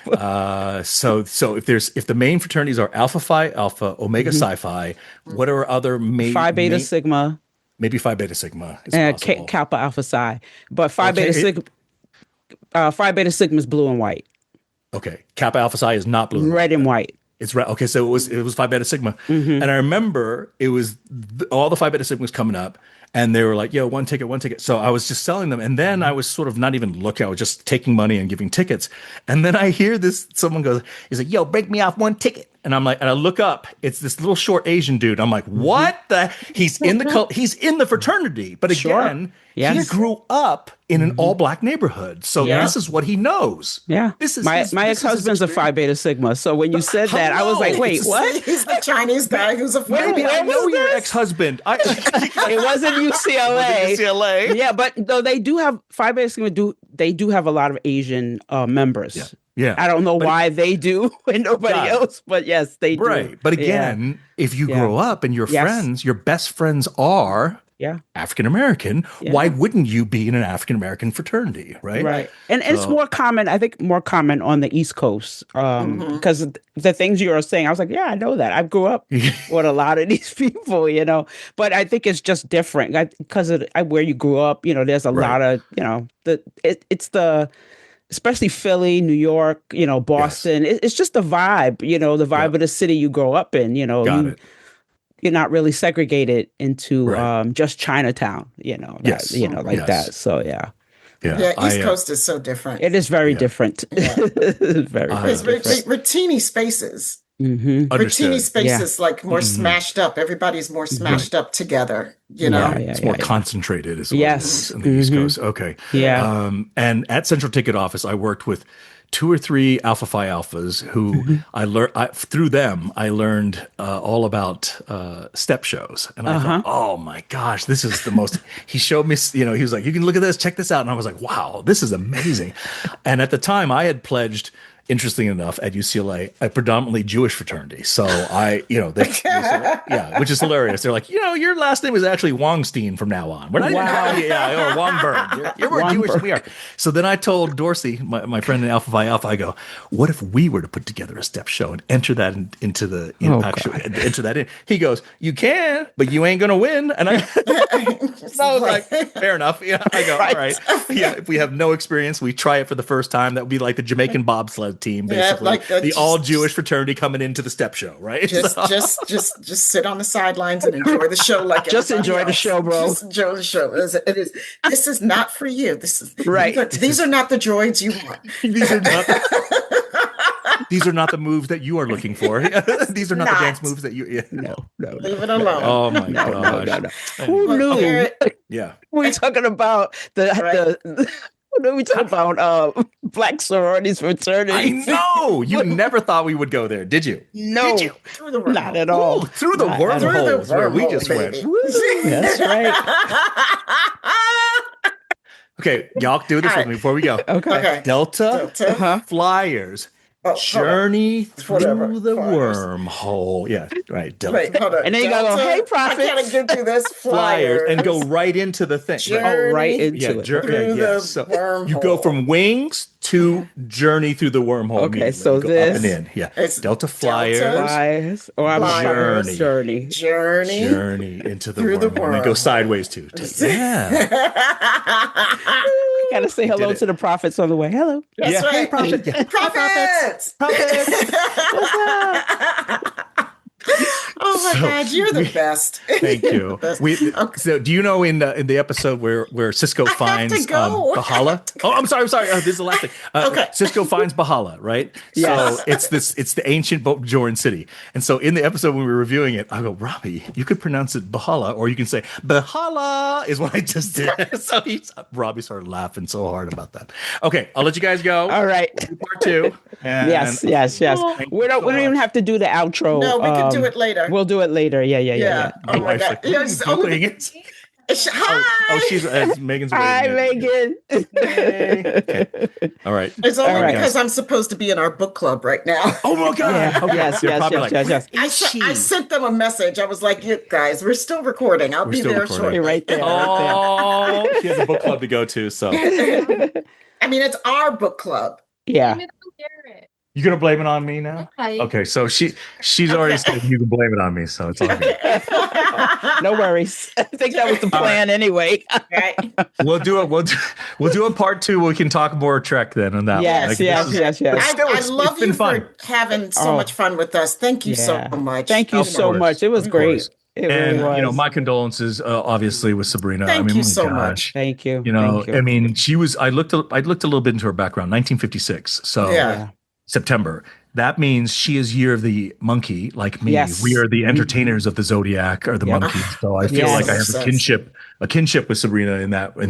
So if the main fraternities are Alpha Phi Alpha, Omega Psi Phi, what are other Phi Beta Sigma? Maybe Phi Beta Sigma is possible. Kappa Alpha Psi, but Phi Beta Sigma is blue and white. Okay, Kappa Alpha Psi is not blue and red and white. It's red. Okay, so it was Phi Beta Sigma, and I remember it was all the Phi Beta Sigmas coming up, and they were like, "Yo, one ticket." So I was just selling them, and then I was sort of not even looking. I was just taking money and giving tickets, and then I hear someone goes, "He's like, yo, break me off one ticket." And I'm like, and I look up, it's this little short Asian dude. I'm like, what the? He's in the fraternity, but again, he grew up in an all black neighborhood, so this is what he knows. Yeah, this is my ex-husband's a Phi Beta Sigma. So when you said that, I was like, wait, what? He's the Chinese guy who's a Phi Beta. I know your ex-husband. It wasn't UCLA. Yeah, but though they do have Phi Beta Sigma, they do have a lot of Asian members. Yeah. I don't know why they do and nobody else, but yes, they do. Right. But again, if you grow up and your friends, your best friends are African American, why wouldn't you be in an African American fraternity? Right. Right. And it's more common, I think more common on the East Coast. Because the things you were saying, I was like, yeah, I know that. I grew up with a lot of these people, but I think it's just different because of where you grew up, there's a lot of, it's the especially Philly, New York, Boston. Yes. It's just the vibe, the vibe of the city you grow up in, you're not really segregated into just Chinatown, that. So, yeah. Yeah, East Coast is so different. It is very different. Yeah. Very different. We're teeny spaces. We're teeny spaces, like more smashed up. Everybody's more smashed up together, it's more concentrated as well. Yes. In the East Coast. Okay. Yeah. And at Central Ticket Office, I worked with 2 or 3 Alpha Phi Alphas who I learned through them. I learned all about step shows, and I thought, oh my gosh, this is the most. He showed me, he was like, you can look at this, check this out, and I was like, wow, this is amazing. And at the time, I had pledged. Interesting enough, at UCLA, a predominantly Jewish fraternity. So which is hilarious. They're like, your last name is actually Wongstein from now on. We're not even calling you, or Wongberg. You're more Jewish than we are. So then I told Dorsey, my friend in Alpha Phi Alpha, I go, what if we were to put together a step show and enter that into the, enter that in? He goes, you can, but you ain't going to win. And I was like, fair enough. Yeah, I go, all right. Yeah, if we have no experience, we try it for the first time. That would be like the Jamaican bobsled team, basically the all Jewish fraternity coming into the step show, right? Just sit on the sidelines and enjoy the show, like just enjoy else. The show, bro. Just enjoy the show. It is. This is not for you. This is right. These are not the droids you want. These are not the moves that you are looking for. These are not the dance moves that you. No. Leave it alone. Oh my gosh. No. Who knew? Yeah. We're talking about the When we talk about black sororities fraternities. I know. You never thought we would go there, did you? No. Did you? Through the wormhole. Not at all. Ooh, through the Not at all. wormhole is where we Wormhole, just baby. went. That's right. Okay, y'all do this with me before we go. Okay. Delta Uh-huh. Flyers. Journey through Whatever. the Flyers. wormhole. Yeah, right. Delta Wait, hold on. And then you gotta go, "Hey, Prophet." I gotta get through this Flyers flyer and go right into the thing. Journey Right. Oh, right into Yeah, it. through the So wormhole. you go from wings to journey through the wormhole. Okay, immediately. so You go this- up and in. Yeah, It's Delta Flyers. Flyers. Or I'm Journey. Journey. Journey Into the through the wormhole. And then go wormhole. sideways too. Yeah. Gotta say hello it. to the prophets on the way. Hello. That's Yeah. right. Hey, prophet. Yeah. Prophets! Oh my So, God, you're the best. Thank you. So, do you know in the episode where Cisco finds go. Bahala? Oh, I'm sorry. This is the last thing. Okay. Cisco finds Bahala, right? Yes. So it's the ancient Bajoran city, and so in the episode when we were reviewing it, I go, Robbie, you could pronounce it Bahala, or you can say Bahala is what I just did. So Robbie started laughing so hard about that. Okay, I'll let you guys go. All right. Part 2. And Yes. Thank We don't even have to do the outro. No, we can do it later. We'll do it later. Yeah. Oh my wife's God. like, Yes. Googling it. Hi. She's Megan's Hi, waiting. Megan. Okay. All right. It's only All right. because I'm supposed to be in our book club right now. Oh my God. Yeah. Okay. Yes. They're probably like, Yes. I sent them a message. I was like, "You guys, we're still recording. I'll We're be still there recording. shortly." You're right there. Oh, she has a book club to go to. So I mean, it's our book club. Yeah. Blame it on Garrett. you gonna blame it on me now? Okay. Okay, so she's already said you can blame it on me, so it's all good. No worries. I think that was the plan anyway. Right? We'll do it. We'll do a part 2 where we can talk more Trek then on that. Yes. But still, I it's love been you fun. for having so much fun with us. Thank you so much. Thank you Of so course. much. It was Of great. course. It And really was. my condolences, obviously, with Sabrina. Thank you my so gosh. much. Thank you. You know, Thank you. I mean, she was. I looked a little bit into her background. 1956. So Yeah. September. That means she is year of the monkey, like me. Yes. We are the entertainers of the zodiac or the Yeah. monkey. So I feel Yes. like I have a kinship with Sabrina in that way.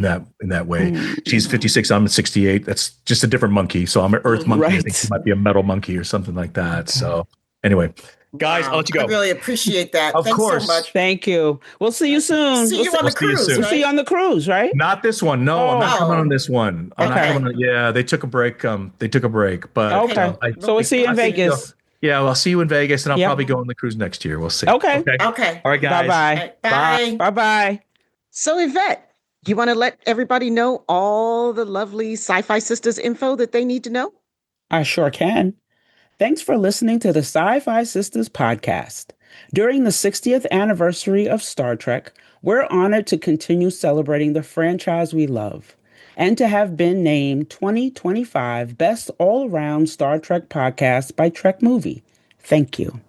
Mm. She's 56. I'm 68. That's just a different monkey. So I'm an earth monkey. I Right. think she might be a metal monkey or something like that. So anyway, guys, Wow. I'll let you go. I really appreciate that. Of Thanks course. so much. Thank you. We'll see you soon. See you on the see you cruise. soon. We'll see you Right? on the cruise, right? Not this one. No, I'm not Oh. coming on this one. I'm not Okay. coming on. Yeah, they took a break. But Okay. So we'll see you in I think, Vegas. yeah, well, I'll see you in Vegas, and I'll Yep. probably go on the cruise next year. We'll see. Okay. Okay. All right, guys. Bye-bye. Bye. Bye-bye. So, Yvette, you want to let everybody know all the lovely Sci-Fi Sisters info that they need to know? I sure can. Thanks for listening to the Sci-Fi Sisters podcast. During the 60th anniversary of Star Trek, we're honored to continue celebrating the franchise we love and to have been named 2025 Best All-Around Star Trek Podcast by Trek Movie. Thank you.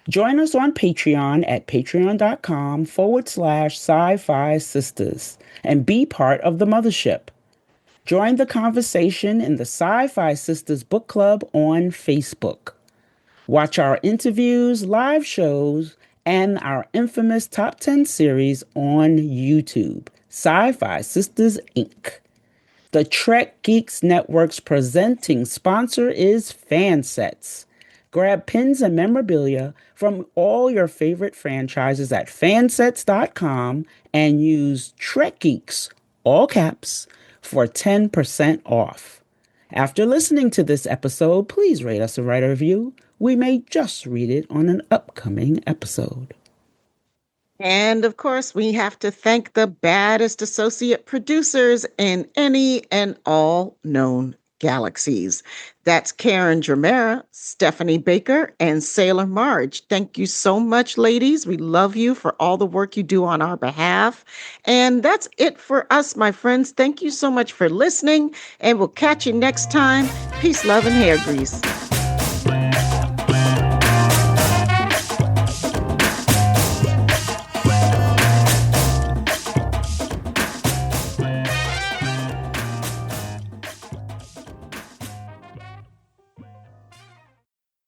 Join us on Patreon at patreon.com/sci-fi sisters and be part of the mothership. Join the conversation in the Sci-Fi Sisters Book Club on Facebook. Watch our interviews, live shows, and our infamous Top 10 series on YouTube, Sci-Fi Sisters, Inc. The Trek Geeks Network's presenting sponsor is Fansets. Grab pins and memorabilia from all your favorite franchises at fansets.com and use Trek Geeks, all caps, for 10% off. After listening to this episode, please rate us and write a review. We may just read it on an upcoming episode. And of course, we have to thank the baddest associate producers in any and all known galaxies. That's Karen Dramera, Stephanie Baker, and Sailor Marge. Thank you so much, ladies. We love you for all the work you do on our behalf. And that's it for us, my friends. Thank you so much for listening, and we'll catch you next time. Peace, love, and hair grease.